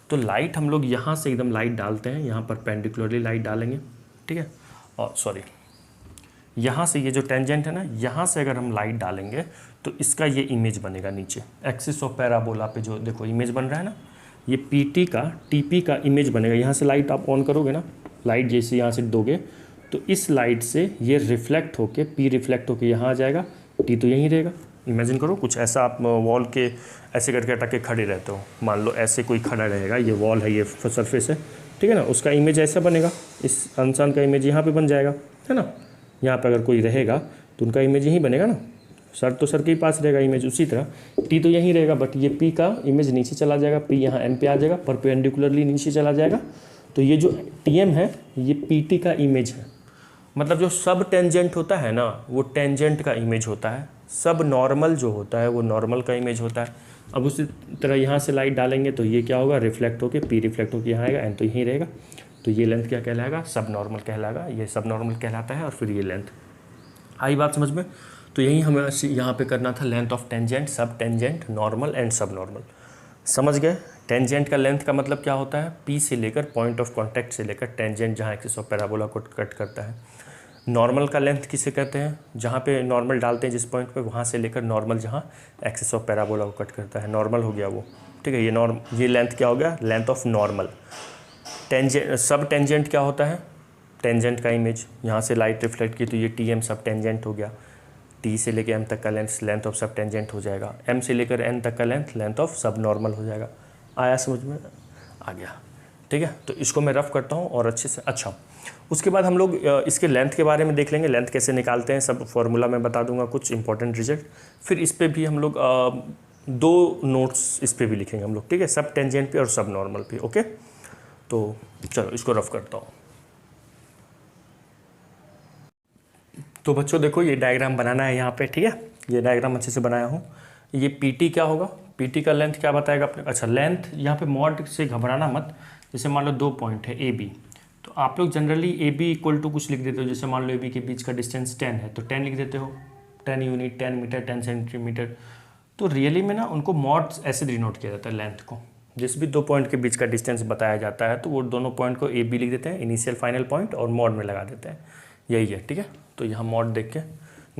तो लाइट हम लोग यहाँ से एकदम लाइट डालते हैं, यहाँ पर पेंडिकुलरली लाइट डालेंगे, ठीक है। और सॉरी, यहाँ से ये जो टेंजेंट है ना, यहाँ से अगर हम लाइट डालेंगे तो इसका ये इमेज बनेगा नीचे एक्सिस ऑफ पैराबोला पे। जो देखो इमेज बन रहा है ना, ये पीटी का टीपी का इमेज बनेगा। यहाँ से लाइट आप ऑन करोगे ना, लाइट जैसे यहाँ से दोगे तो इस लाइट से ये रिफ्लेक्ट होके, पी रिफ्लेक्ट होके यहाँ आ जाएगा, टी तो यहीं रहेगा। इमेजिन करो कुछ ऐसा, आप वॉल के ऐसे करके अटक के खड़े रहते हो, मान लो ऐसे कोई खड़ा रहेगा, ये वॉल है, ये सरफेस है, ठीक है ना, उसका इमेज ऐसा बनेगा, इस इंसान का इमेज यहाँ पे बन जाएगा, है ना। यहाँ पे अगर कोई रहेगा तो उनका इमेज यहीं बनेगा ना, सर तो सर के ही पास रहेगा इमेज। उसी तरह टी तो यहीं रहेगा, बट ये पी का इमेज नीचे चला जाएगा, पी यहाँ एम पे आ जाएगा, परपेंडिकुलरली नीचे चला जाएगा। तो ये जो टी एम है ये पी टी का इमेज है। मतलब जो सब टेंजेंट होता है ना वो टेंजेंट का इमेज होता है, सब नॉर्मल जो होता है वो नॉर्मल का इमेज होता है। अब उसी तरह यहाँ से लाइट डालेंगे तो ये क्या होगा, रिफ्लेक्ट होके, पी रिफ्लेक्ट होके यहाँ आएगा, एन तो यहीं रहेगा। तो ये लेंथ क्या कहलाएगा? सब नॉर्मल कहलाएगा, ये सब नॉर्मल कहलाता है। और फिर ये लेंथ, आई बात समझ में? तो यही हमें यहाँ पे करना था, लेंथ ऑफ टेंजेंट, सब टेंजेंट, नॉर्मल एंड सब नॉर्मल। समझ गए? टेंजेंट का लेंथ का मतलब क्या होता है? पी से लेकर पॉइंट ऑफ कांटेक्ट से लेकर टेंजेंट जहाँ एक्सिस ऑफ पैराबोला को कट करता है। नॉर्मल का लेंथ किसे कहते हैं? जहाँ पे नॉर्मल डालते हैं जिस पॉइंट पे, वहाँ से लेकर नॉर्मल जहाँ एक्सिस ऑफ पैराबोला को कट करता है, नॉर्मल हो गया वो, ठीक है। ये लेंथ क्या हो गया? Length of normal. टेंजेंट, सब टेंजेंट क्या होता है? टेंजेंट का इमेज, यहाँ से लाइट रिफ्लेक्ट की तो ये टी एम सब टेंजेंट हो गया। टी से लेकर एम तक का लेंथ ऑफ सब टेंजेंट हो जाएगा। एम से लेकर एन तक का लेंथ ऑफ सब नॉर्मल हो जाएगा। आया समझ में? आ गया, ठीक है। तो इसको मैं रफ करता हूँ और अच्छे से। अच्छा, उसके बाद हम लोग इसके लेंथ के बारे में देख लेंगे, लेंथ कैसे निकालते हैं, सब फॉर्मूला मैं बता दूंगा, कुछ इंपॉर्टेंट रिजल्ट। फिर इस पर भी हम लोग 2 नोट्स इस पर भी लिखेंगे हम लोग, ठीक है, सब टेंजेंट पे और सब नॉर्मल पे। ओके, तो चलो इसको रफ करता हूँ। तो बच्चों देखो ये डायग्राम बनाना है यहाँ पे, ठीक है। ये डायग्राम अच्छे से बनाया हूँ। ये पीटी क्या होगा? पीटी का लेंथ क्या बताएगा अपने? अच्छा, लेंथ यहाँ पे मॉड से घबराना मत। जैसे मान लो 2 पॉइंट है ए बी, तो आप लोग generally a b equal to कुछ लिख देते हो। जैसे मान लो ए बी के बीच का डिस्टेंस 10 है तो 10 लिख देते हो, 10 यूनिट, 10 मीटर, 10 सेंटीमीटर। तो रियली में ना उनको मॉड ऐसे डिनोट किया जाता है लेंथ को। जिस भी 2 पॉइंट के बीच का डिस्टेंस बताया जाता है तो वो दोनों पॉइंट को ए बी लिख देते हैं, इनिशियल फाइनल पॉइंट, और मॉड में लगा देते हैं। यही है, ठीक है। तो यहाँ मॉड देख के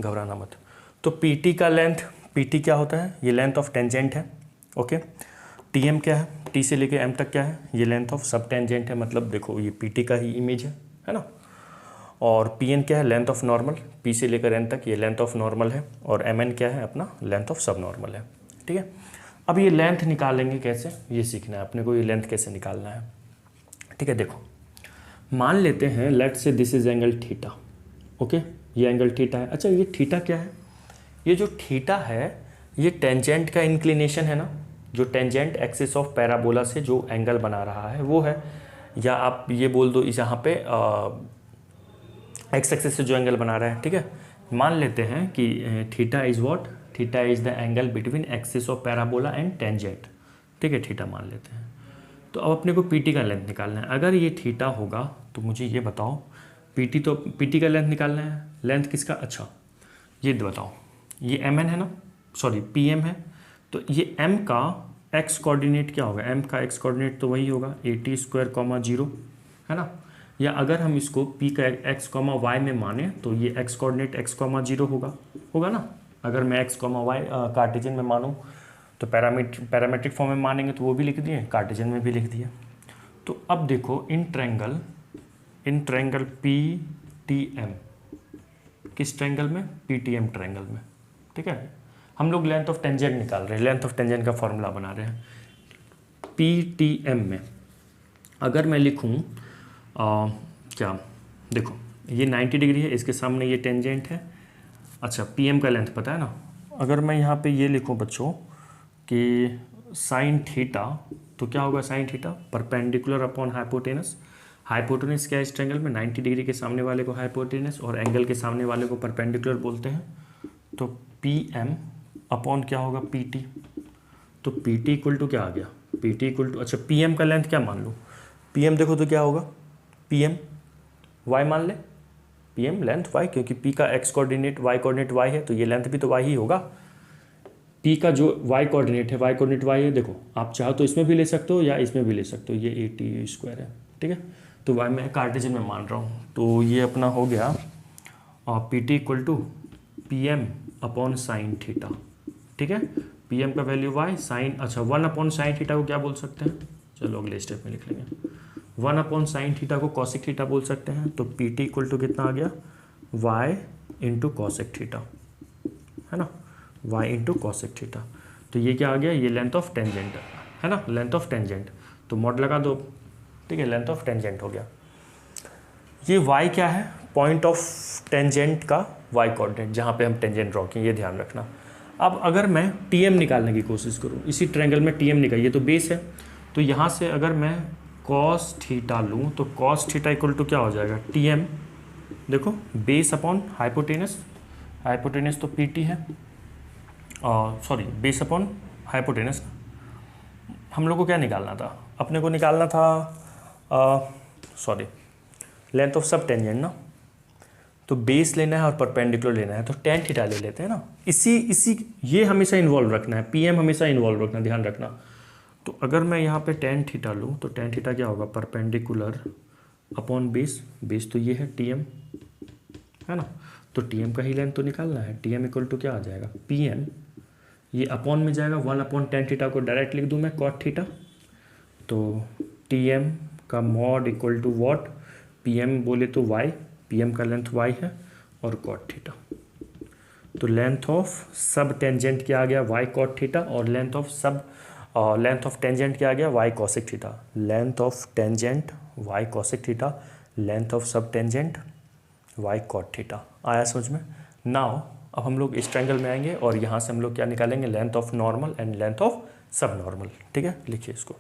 घबराना मत। तो पीटी का लेंथ, पीटी क्या होता है? ये लेंथ ऑफ टेंजेंट है, ओके। टीएम क्या है? टी से लेके एम तक क्या है? ये लेंथ ऑफ सब टेंजेंट है। मतलब देखो ये पीटी का ही इमेज है ना। और पीएन क्या है? लेंथ ऑफ नॉर्मल, पी से लेकर एन तक ये लेंथ ऑफ नॉर्मल है। और एमएन क्या है? अपना लेंथ ऑफ सब नॉर्मल है, ठीक है। अब ये लेंथ निकालेंगे कैसे, ये सीखना है अपने को, ये लेंथ कैसे निकालना है, ठीक है। देखो मान लेते हैं लेट से this is angle theta, okay, ये एंगल थीटा है। अच्छा, ये थीटा क्या है? ये जो थीटा है ये टेंजेंट का इंक्लिनेशन है ना, जो टेंजेंट एक्सिस ऑफ पैराबोला से जो एंगल बना रहा है वो है। या आप ये बोल दो इस यहाँ पे एक्स एक्सिस से जो एंगल बना रहा है, ठीक है। मान लेते हैं कि theta is what? Theta is the angle between axis of parabola and tangent, ठीक है, थीटा मान लेते हैं। तो अब अपने को पीटी का लेंथ निकालना है। अगर ये थीटा होगा तो मुझे ये बताओ, पीटी तो पीटी का लेंथ निकालना है। लेंथ किसका? अच्छा ये बताओ, ये एम एन है ना, सॉरी पी एम है। तो ये एम का एक्स कोऑर्डिनेट क्या होगा? एम का एक्स कोऑर्डिनेट तो वही होगा 80² 0, है ना। या अगर हम इसको पी का एक्स वाई में माने तो ये एक्स कोऑर्डिनेट x 0 होगा ना। अगर मैं x वाई कार्टेशियन में मानूँ तो पैरामेट्रिक फॉर्म में मानेंगे तो वो भी लिख दिए, कार्टेशियन में भी लिख दिया। तो अब देखो in triangle P T M, किस ट्रायंगल में? पी टी एम ट्रायंगल में, ठीक है। हम लोग लेंथ ऑफ टेंजेंट निकाल रहे हैं, लेंथ ऑफ टेंजेंट का फॉर्मूला बना रहे हैं। पी टी एम में अगर मैं लिखूँ क्या, देखो ये 90 डिग्री है, इसके सामने ये टेंजेंट है। अच्छा, पी एम का लेंथ पता है ना। अगर मैं यहाँ पे ये लिखूँ बच्चों कि साइन थीटा, तो क्या होगा sine theta, perpendicular upon hypotenuse. Hypotenuse क्या है इस ट्रायंगल में, 90 डिग्री के सामने वाले को हाइपोटेनस और एंगल के सामने वाले को परपेंडिकुलर बोलते हैं। तो पी एम अपॉन क्या होगा पी टी। तो पी टी इक्वल टू क्या आ गया, पी टी इक्वल टू, अच्छा पी एम का लेंथ क्या मान लूँ, पी एम देखो तो क्या होगा, पी एम वाई मान ले, पी एम लेंथ वाई, क्योंकि पी का x coordinate y coordinate y है, तो ये लेंथ भी तो वाई ही होगा। पी का जो वाई कोऑर्डिनेट है, वाई कोऑर्डिनेट वाई है, देखो आप चाहो तो इसमें भी ले सकते हो या इसमें भी ले सकते हो, ये ए टी स्क्वायर है, ठीक है। तो वाई मैं कार्टेशियन में मान रहा हूँ, तो ये अपना हो गया और P T equal to P M upon sine theta, ठीक है। पी एम का वैल्यू वाई, साइन, अच्छा 1 अपॉन साइन थीटा को क्या बोल सकते हैं, चलो अगले स्टेप में लिख लेंगे। 1 अपॉन साइन थीटा को कॉसिक थीटा बोल सकते हैं। तो पी टी इक्वल टू कितना आ गया, वाई इंटू कॉसिक थीटा, है ना, वाई इंटू कॉसिक थीटा। तो ये क्या आ गया, ये लेंथ ऑफ टेंजेंट है ना, लेंथ ऑफ टेंजेंट, तो मॉड लगा दो, ठीक है, लेंथ ऑफ टेंजेंट हो गया। ये वाई क्या है, पॉइंट ऑफ टेंजेंट का वाई कोऑर्डिनेट, जहाँ पे हम टेंजेंट ड्रॉ किए, ये ध्यान रखना। अब अगर मैं टी एम निकालने की कोशिश करूँ, इसी ट्रायंगल में टी एम निकाल, ये तो बेस है, तो यहाँ से अगर मैं कॉस थीटा लूँ तो कॉस थीटा इक्वल टू क्या हो जाएगा, टी एम, देखो बेस अपॉन हाइपोटेनस, हाइपोटेनस तो पी टी है, सॉरी बेस अपॉन हाइपोटेनस। हम लोग को क्या निकालना था, अपने को निकालना था sorry length of sub tangent ना, तो बेस लेना है और परपेंडिकुलर लेना है, तो टेन थीटा ले लेते हैं ना। इसी ये हमेशा इन्वॉल्व रखना है, पीएम हमेशा इन्वॉल्व रखना, ध्यान रखना। तो अगर मैं यहाँ पे टेन थीटा लूँ तो टेन थीटा क्या होगा, परपेंडिकुलर अपॉन बेस, बेस तो ये है टीएम, है ना, तो टीएम का ही लेंथ तो निकालना है। टीएम इक्वल टू क्या आ जाएगा, पीएम, ये अपॉन में जाएगा, 1 अपॉन टेन थीटा को डायरेक्ट लिख दूँ मैं कॉट थीटा, तो टीएम का mod equal to what, PM बोले तो वाई, पीएम का लेंथ वाई है और कॉट थीटा, तो लेंथ ऑफ सब टेंजेंट क्या आ गया, वाई कॉट थीटा, और लेंथ ऑफ टेंजेंट क्या आ गया, y cosec theta, length of tangent y cosec theta, length of sub tangent y cot theta. आया समझ में। नाउ अब हम लोग इस ट्रायंगल में आएंगे और यहाँ से हम लोग क्या निकालेंगे, length of normal and length of सब नॉर्मल, ठीक है, लिखिए इसको।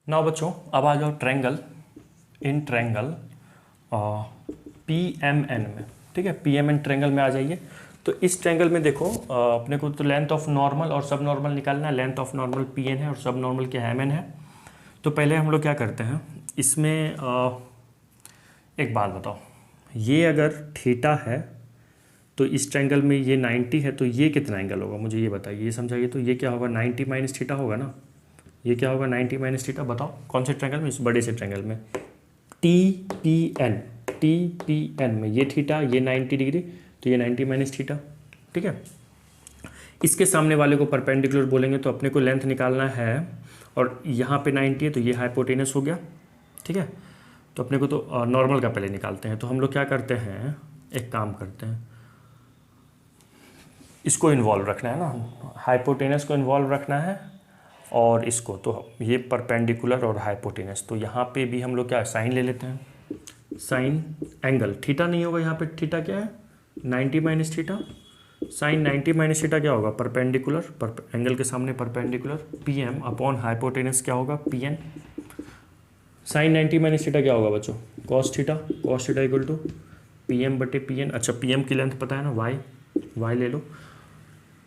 नाउ बच्चों अब आ जाओ triangle, in triangle P M N में, ठीक है, पी एम एन ट्रायंगल में आ जाइए। तो इस ट्रायंगल में देखो अपने को तो लेंथ ऑफ नॉर्मल और सब नॉर्मल निकालना है। Length of normal P N है और सब नॉर्मल क्या एम एन है। तो पहले हम लोग क्या करते हैं, इसमें एक बात बताओ, ये अगर थीटा है तो इस ट्रायंगल में ये 90 है, तो ये कितना एंगल होगा मुझे ये बताइए, ये समझाइए। तो ये क्या होगा, 90 माइनस थीटा होगा ना, ये क्या होगा 90 माइनस थीटा, बताओ कौन से ट्रायंगल में, इस बड़े से ट्रायंगल में, टी पी एन में ये थीटा, ये 90 डिग्री, तो ये 90 माइनस थीटा, ठीक है। इसके सामने वाले को परपेंडिकुलर बोलेंगे, तो अपने को लेंथ निकालना है और यहाँ पे 90 है तो ये हाइपोटेनस हो गया, ठीक है। तो अपने को तो नॉर्मल का पहले निकालते हैं। तो हम लोग क्या करते हैं, एक काम करते हैं, इसको इन्वॉल्व रखना है ना, हाइपोटेनस को इन्वॉल्व रखना है और इसको, तो ये परपेंडिकुलर और हाइपोटेनस, तो यहाँ पे भी हम लोग क्या साइन ले लेते हैं, साइन एंगल थीटा नहीं होगा, यहाँ पे थीटा क्या है 90 minus theta, sine 90 minus theta क्या होगा, परपेंडिकुलर, एंगल के सामने perpendicular, P M upon hypotenuse क्या होगा, P N, sine 90 minus theta क्या होगा बच्चों, cos theta equal to P M बटे पी एन। अच्छा पी एम की लेंथ पता है ना, वाई ले लो,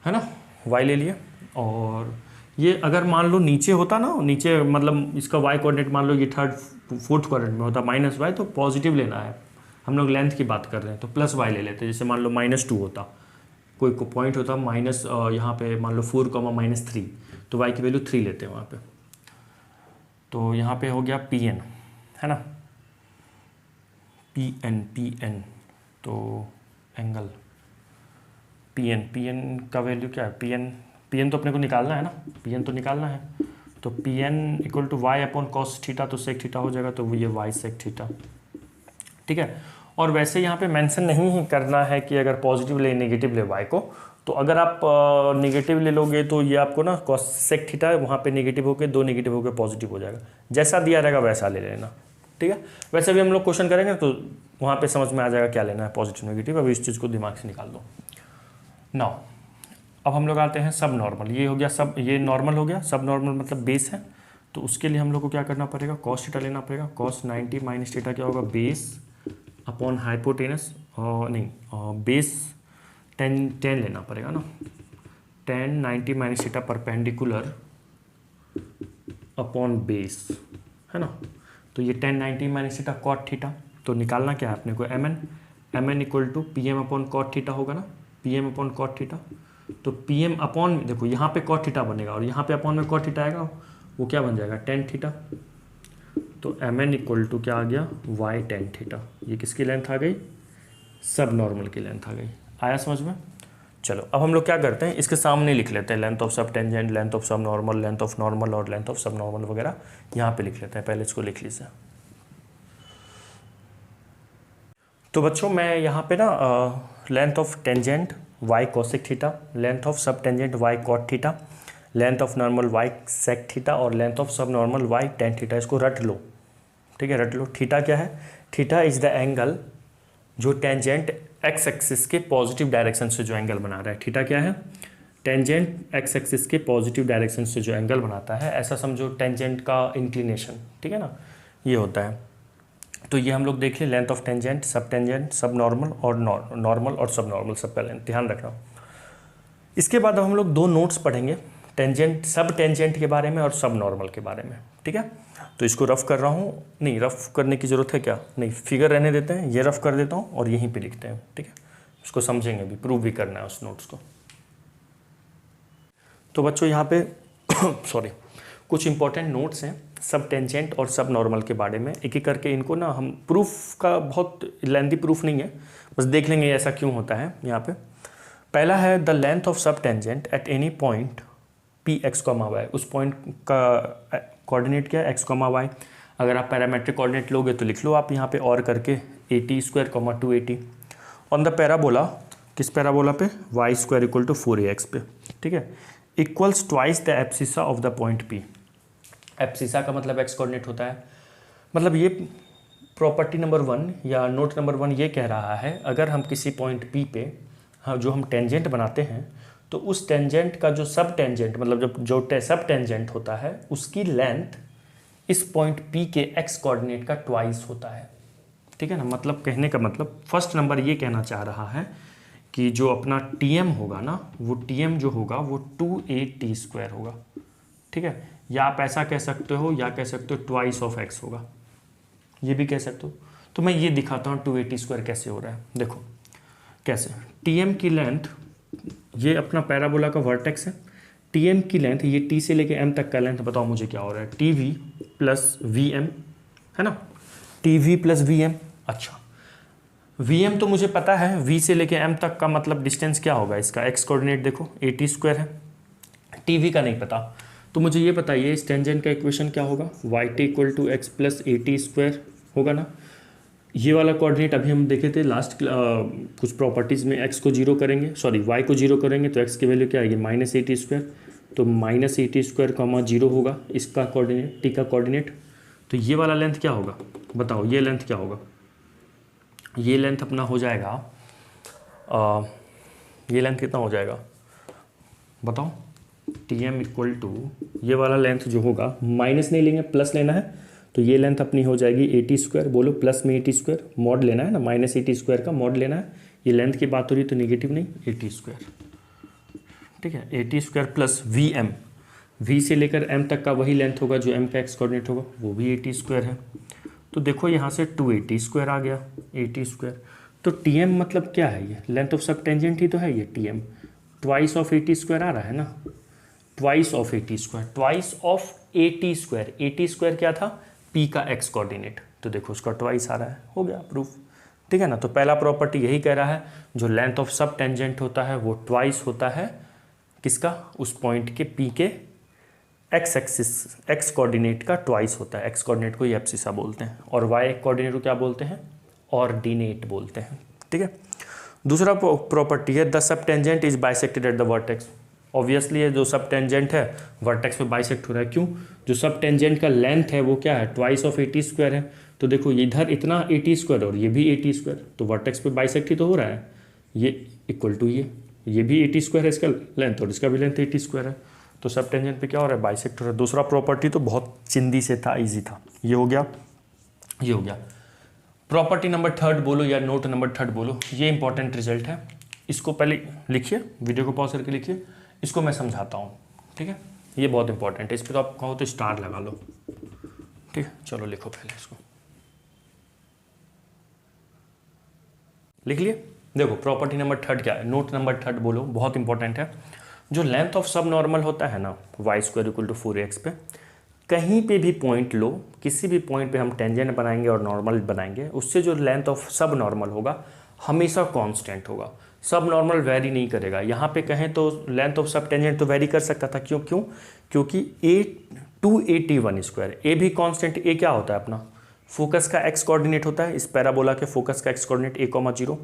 है ना, वाई ले लिए। और ये अगर मान लो नीचे होता ना, नीचे मतलब इसका वाई कोऑर्डिनेट मान लो ये फोर्थ क्वाड्रेंट में होता माइनस वाई, तो पॉजिटिव लेना है, हम लोग लेंथ की बात कर रहे हैं तो प्लस वाई ले लेते हैं। जैसे मान लो -2 होता, कोई पॉइंट होता माइनस, यहाँ पे मान लो 4, -3, तो वाई की वैल्यू 3 लेते हैं वहाँ पे। तो यहाँ पे हो गया पी एन, है ना, पी एन, तो एंगल पी एन का वैल्यू क्या है, पी एन तो अपने को निकालना है ना, पी एन तो निकालना है, तो P N equal to y upon cos theta, तो सेक थीटा हो जाएगा, तो ये वाई सेक थीटा, ठीक है। और वैसे यहाँ पे मेंशन नहीं ही करना है कि अगर पॉजिटिव ले नेगेटिव ले वाई को, तो अगर आप नेगेटिव ले लोगे तो ये आपको ना कॉस सेक थीटा वहाँ पे नेगेटिव होकर 2 नेगेटिव होकर पॉजिटिव हो जाएगा, जैसा दिया रहेगा वैसा ले लेना, ठीक है। वैसे भी हम लोग क्वेश्चन करेंगे तो वहाँ पे समझ में आ जाएगा क्या लेना है, पॉजिटिव नेगेटिव, अभी इस चीज़ को दिमाग से निकाल दो। नाउ अब हम लोग आते हैं सब नॉर्मल। ये हो गया सब, ये नॉर्मल हो गया, सब नॉर्मल मतलब बेस है। तो उसके लिए हम लोग को क्या करना पड़ेगा, कॉस थीटा लेना पड़ेगा। कॉस 90 माइनस थीटा क्या होगा, बेस अपॉन हाइपोटेनस, और नहीं बेस 10 लेना पड़ेगा ना, 10 90 minus theta perpendicular upon base, है ना। तो ये 10 90 माइनस थीटा कॉट थीटा। तो निकालना क्या है अपने को, M N equal to P M upon cot theta होगा ना, P M upon cot theta. तो पी एम अपॉन, देखो यहाँ पे कॉट थीटा बनेगा और यहाँ पे अपॉन में कॉट थीटा आएगा, वो क्या बन जाएगा, टेन थीटा। तो एम एन इक्वल टू क्या आ गया, वाई टेन थीटा। ये किसकी लेंथ आ गई, सब नॉर्मल की लेंथ आ गई। आया समझ में। चलो अब हम लोग क्या करते हैं, इसके सामने लिख लेते हैं length of sub tangent, length of सब नॉर्मल, लेंथ ऑफ नॉर्मल और लेंथ ऑफ सब नॉर्मल वगैरह यहाँ पे लिख लेते हैं। पहले इसको लिख लीजिए। तो बच्चों मैं यहाँ पे ना length of tangent y cosec theta, length of sub tangent y cot theta, length of normal y sec theta और लेंथ ऑफ सब नॉर्मल वाई टेन थीटा, इसको रट लो। ठीक है, रट लो। थीटा क्या है, थीटा इज द एंगल जो टेंजेंट एक्स एक्सिस के पॉजिटिव डायरेक्शन से जो एंगल बना रहा है। थीटा क्या है, टेंजेंट एक्स एक्सिस के पॉजिटिव डायरेक्शन से जो एंगल बनाता है, ऐसा समझो टेंजेंट का इंक्लिनेशन, ठीक है ना, ये होता है। तो ये हम लोग देख लें, लेंथ ऑफ टेंजेंट, सब नॉर्मल और नॉर्मल और सब नॉर्मल, सबका लेंथ ध्यान रखना। इसके बाद अब हम लोग दो नोट्स पढ़ेंगे, टेंजेंट सब टेंजेंट के बारे में और सब नॉर्मल के बारे में। ठीक है, तो इसको रफ कर रहा हूँ, नहीं रफ करने की ज़रूरत है क्या, नहीं फिगर रहने देते हैं, ये रफ कर देता हूँ और यहीं पे लिखते हैं। ठीक है, इसको समझेंगे भी, प्रूव भी करना है उस नोट्स को। तो बच्चों यहाँ पे सॉरी कुछ इंपॉर्टेंट नोट्स हैं सब टेंजेंट और सब नॉर्मल के बारे में। एक एक करके इनको ना हम, प्रूफ का बहुत लेंथी प्रूफ नहीं है, बस देख लेंगे ऐसा क्यों होता है। यहाँ पे पहला है the length of sub tangent at any point P x comma y. उस पॉइंट का कोऑर्डिनेट क्या है, एक्स कॉमा वाई। अगर आप पैरामेट्रिक कोऑर्डिनेट लोगे तो लिख लो आप यहाँ पे और करके 80 square comma 280 on the parabola, किस पैराबोला पे, y square equal to 4ax पे। ठीक है, equals twice the abscissa of the point P. Abscissa का मतलब एक्स कोऑर्डिनेट होता है। मतलब ये प्रॉपर्टी नंबर 1 या नोट नंबर 1 ये कह रहा है, अगर हम किसी पॉइंट पी पे हाँ जो हम टेंजेंट बनाते हैं, तो उस टेंजेंट का जो सब टेंजेंट मतलब जो सब टेंजेंट होता है उसकी लेंथ इस पॉइंट पी के एक्स कोऑर्डिनेट का ट्वाइस होता है। ठीक है ना, मतलब कहने का मतलब फर्स्ट नंबर ये कहना चाह रहा है कि जो अपना टीएम होगा ना, वो टीएम जो होगा वो 2a t² होगा। ठीक है, या आप ऐसा कह सकते हो या कह सकते हो ट्वाइस ऑफ एक्स होगा, ये भी कह सकते हो। तो मैं ये दिखाता हूँ 2a t² कैसे हो रहा है। देखो कैसे, टीएम की लेंथ, ये अपना पैराबोला का वर्टेक्स है, टीएम की लेंथ, ये टी से लेके एम तक का लेंथ, बताओ मुझे क्या हो रहा है, टीवी प्लस वी एम, है ना, टीवी प्लस वी एम। अच्छा, वी एम तो मुझे पता है, वी से लेके एम तक का मतलब डिस्टेंस क्या होगा, इसका एक्स कोऑर्डिनेट देखो a² है। टीवी का नहीं पता, तो मुझे ये बताइए इस टेंजेंट का इक्वेशन क्या होगा, y t equal to x plus a² होगा ना। ये वाला कोऑर्डिनेट अभी हम देखे थे लास्ट कुछ प्रॉपर्टीज़ में, एक्स को जीरो करेंगे, सॉरी वाई को जीरो करेंगे तो एक्स की वैल्यू क्या आएगी, -a² तो -a² कॉमा 0 होगा इसका कोऑर्डिनेट, टी का कोऑर्डिनेट। तो ये वाला लेंथ क्या होगा, बताओ ये लेंथ क्या होगा, ये लेंथ अपना हो जाएगा ये लेंथ कितना हो जाएगा बताओ, टी एम इक्वल टू ये वाला लेंथ जो होगा, माइनस नहीं लेंगे प्लस लेना है, तो ये लेंथ अपनी हो जाएगी a² बोलो प्लस में a², मॉड लेना है ना, -a² का मॉड लेना है। ये लेंथ की बात हो रही तो नेगेटिव नहीं, a²। ठीक है, a² plus V M, we से लेकर m तक का वही लेंथ होगा जो m का एक्स कोऑर्डिनेट होगा, वो भी a² है। तो देखो यहाँ से 2a² आ गया, a²। तो tm मतलब क्या है, ये लेंथ ऑफ सब टेंजेंट ही तो है ये tm, ट्वाइस ऑफ a² आ रहा है ना, twice of a², twice of a² क्या था, p का एक्स कोऑर्डिनेट, तो देखो उसका ट्वाइस आ रहा है, हो गया प्रूफ। ठीक है ना, तो पहला प्रॉपर्टी यही कह रहा है, जो लेंथ ऑफ सब टेंजेंट होता है वो ट्वाइस होता है किसका, उस पॉइंट के p के एक्स एक्सिस एक्स कोऑर्डिनेट का ट्वाइस होता है। एक्स कोऑर्डिनेट को ये एब्सिसा बोलते हैं और वाई कोऑर्डिनेट को क्या बोलते हैं, ऑर्डिनेट बोलते हैं। ठीक है, दूसरा प्रॉपर्टी है the sub tangent is bisected at the vertex. Obviously ये जो सब टेंजेंट है वर्टेक्स पे बाइसेक्ट हो रहा है, क्यों, जो सब टेंजेंट का लेंथ है वो क्या है, ट्वाइस ऑफ a² है। तो देखो इधर इतना a² और ये भी a², तो वर्टेक्स पे बाइसेक्ट ही तो हो रहा है, ये इक्वल टू ये, ये भी 80 स्क्वायर है इसका लेंथ और इसका भी लेंथ 80 स्क्वायर है, तो सब टेंजेंट पे क्या हो रहा है, बाइसेक्टर है। दूसरा प्रॉपर्टी तो बहुत चिंदी से था, इजी था, ये हो गया, ये हो गया। प्रॉपर्टी नंबर थर्ड बोलो या नोट नंबर थर्ड बोलो, ये इंपॉर्टेंट रिजल्ट है, इसको पहले लिखिए, वीडियो को पॉज करके लिखिए, इसको मैं समझाता हूँ, ठीक है। ये बहुत इंपॉर्टेंट है, इस पर तो आप कहो तो स्टार लगा लो, ठीक है। चलो लिखो पहले इसको, लिख लिए। देखो प्रॉपर्टी नंबर थर्ड क्या है, नोट नंबर थर्ड बोलो, बहुत इंपॉर्टेंट है। जो लेंथ ऑफ सब नॉर्मल होता है ना, Y square equal to 4x पे, कहीं पे भी पॉइंट लो, किसी भी पॉइंट पे हम टेंजेंट बनाएंगे और नॉर्मल बनाएंगे, उससे जो लेंथ ऑफ सब नॉर्मल होगा हमेशा कांस्टेंट होगा, सब नॉर्मल वेरी नहीं करेगा। यहाँ पे कहें तो लेंथ ऑफ सब टेंजेंट तो वेरी कर सकता था, क्यों क्यों क्योंकि a/281 ए भी कांस्टेंट, ए क्या होता है अपना फोकस का एक्स कोऑर्डिनेट होता है, इस पैराबोला के फोकस का एक्स कोऑर्डिनेट a,0,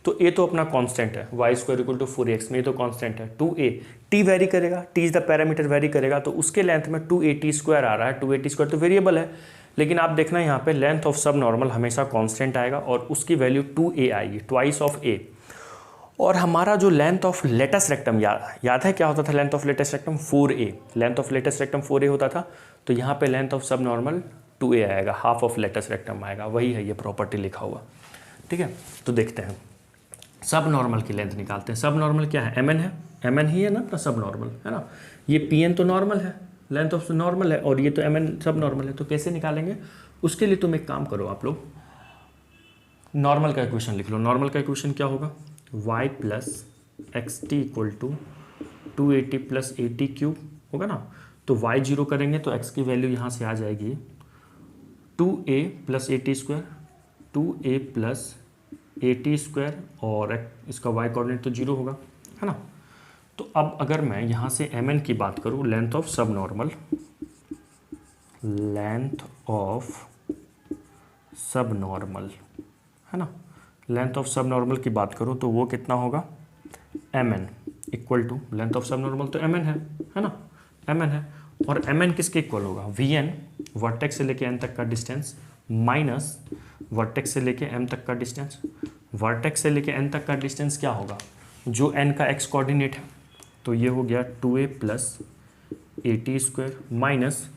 तो ए तो अपना कांस्टेंट है, Y square equal to 4x में ये तो कांस्टेंट है। 2a टी वेरी करेगा, T is the parameter very करेगा, तो उसके लेंथ में 280 स्क्वायर आ रहा है, 280 स्क्वायर तो वेरिएबल है, लेकिन आप देखना यहाँ पे लेंथ ऑफ सब नॉर्मल हमेशा कांस्टेंट आएगा और उसकी वैल्यू 2a आएगी, ट्वाइस ऑफ a। और हमारा जो लेंथ ऑफ लेटस रेक्टम याद है क्या होता था, length of latus rectum 4a, length of latus rectum 4a होता था, तो यहाँ पे लेंथ ऑफ सब नॉर्मल 2a आएगा, हाफ ऑफ लेटस रेक्टम आएगा, वही है ये प्रॉपर्टी लिखा हुआ, ठीक है। तो देखते हैं सब नॉर्मल की लेंथ निकालते हैं। सब नॉर्मल क्या है, mn है, mn ही है ना अपना सब नॉर्मल, है ना। ये pn तो नॉर्मल है, लेंथ ऑफ नॉर्मल है, और ये तो mn सब नॉर्मल है, तो कैसे निकालेंगे, उसके लिए तुम एक काम करो, आप लोग नॉर्मल का इक्वेशन लिख लो। नॉर्मल का इक्वेशन क्या होगा, y plus x t equal to 280 plus 80 cube होगा ना, तो y जीरो करेंगे तो x की वैल्यू यहाँ से आ जाएगी 2a plus 80 square, 2a plus 80 square, और इसका y कोऑर्डिनेट तो जीरो होगा, है ना। तो अब अगर मैं यहाँ से mn की बात करूँ, लेंथ ऑफ सब नॉर्मल, लेंथ ऑफ सब नॉर्मल, है ना, लेंथ ऑफ सब नॉर्मल की बात करूँ तो वो कितना होगा, mn equal to length of सब नॉर्मल तो mn है ना, mn है, और mn किसके इक्वल होगा, vn वर्टेक्स से लेके n तक का डिस्टेंस माइनस वर्टेक्स से लेके m तक का डिस्टेंस। वर्टेक्स से लेके n तक का डिस्टेंस क्या होगा, जो n का x कोऑर्डिनेट है, तो ये हो गया 2a plus 80 square minus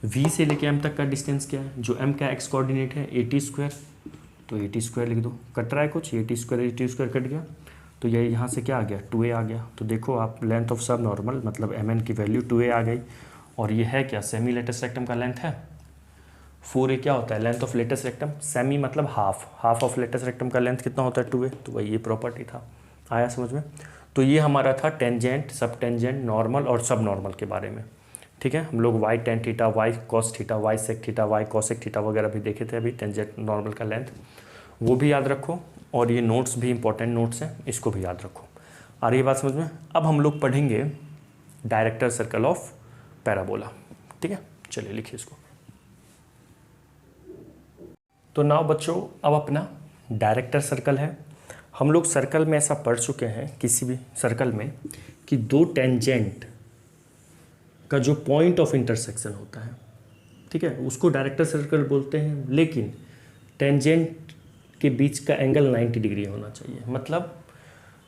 v से लेके m तक का डिस्टेंस क्या है, जो m का x कोऑर्डिनेट है 80 स्क्वायर, तो 80 स्क्वायर लिख दो, कट रहा है कुछ, 80 स्क्वायर कट गया, तो ये यहाँ से क्या आ गया, 2a आ गया। तो देखो आप लेंथ ऑफ सब नॉर्मल मतलब mn की वैल्यू 2a आ गई, और ये है क्या, सेमी लेटस रेक्टम का लेंथ है। 4a क्या होता है, length of latus rectum, semi मतलब हाफ ऑफ लेटस रेक्टम का लेंथ कितना होता है 2a, तो वही ये प्रॉपर्टी था, आया समझ में। तो ये हमारा था टेंजेंट, सब टेंजेंट, नॉर्मल और सब नॉर्मल के बारे में, ठीक है। हम लोग y tan theta, y cos theta, y sec theta, y cosec theta वगैरह भी देखे थे अभी, टेंजेंट नॉर्मल का लेंथ, वो भी याद रखो, और ये नोट्स भी इंपॉर्टेंट नोट्स हैं, इसको भी याद रखो। आ रही है बात समझ में। अब हम लोग पढ़ेंगे डायरेक्टर सर्कल ऑफ पैराबोला, ठीक है। चलिए लिखिए इसको। तो नाउ बच्चों, अब अपना डायरेक्टर सर्कल है। हम लोग सर्कल में ऐसा पढ़ चुके हैं किसी भी सर्कल में कि दो टेंजेंट का जो पॉइंट ऑफ इंटरसेक्शन होता है, ठीक है, उसको डायरेक्टर सर्कल बोलते हैं, लेकिन टेंजेंट के बीच का एंगल 90 डिग्री होना चाहिए। मतलब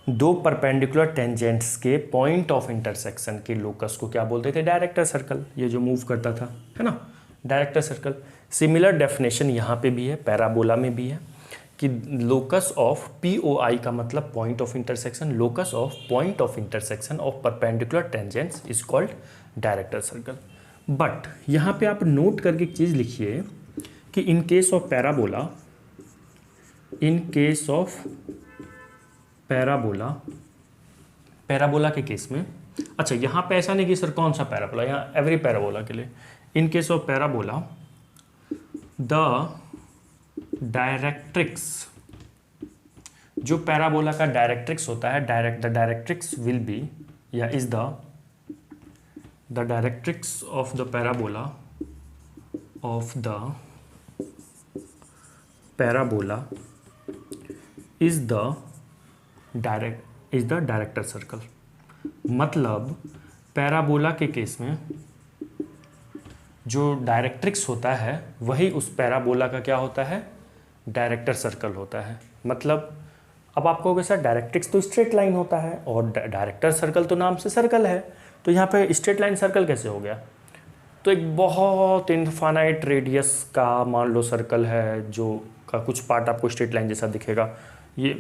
दो परपेंडिकुलर टेंजेंट्स के पॉइंट ऑफ इंटरसेक्शन के लोकस को क्या बोलते थे, डायरेक्टर सर्कल, ये जो मूव करता था, है ना, डायरेक्टर सर्कल। सिमिलर डेफिनेशन यहाँ पे भी है, पैराबोला में भी है, कि लोकस ऑफ POI का मतलब point of intersection, locus of point of intersection of perpendicular tangents is called director circle. But यहाँ पे आप नोट करके एक चीज़ लिखिए कि in case of parabola, in case of parabola, parabola के केस में, अच्छा यहाँ पे ऐसा नहीं कि सर कौन सा पैराबोला, यहाँ एवरी पैराबोला के लिए, in case of parabola the directrix, जो पैराबोला का डायरेक्ट्रिक्स होता है, द डायरेक्ट्रिक्स विल बी या is the directrix of the parabola is the director circle. मतलब पैराबोला के केस में जो डायरेक्ट्रिक्स होता है वही उस पैराबोला का क्या होता है, डायरेक्टर सर्कल होता है। मतलब अब आप कहोगे सर डायरेक्ट्रिक्स तो स्ट्रेट लाइन होता है और डायरेक्टर सर्कल तो नाम से सर्कल है, तो यहाँ पे स्ट्रेट लाइन सर्कल कैसे हो गया? तो एक बहुत इनफाइनाइट रेडियस का मान लो सर्कल है जो का कुछ पार्ट आपको स्ट्रेट लाइन जैसा दिखेगा। ये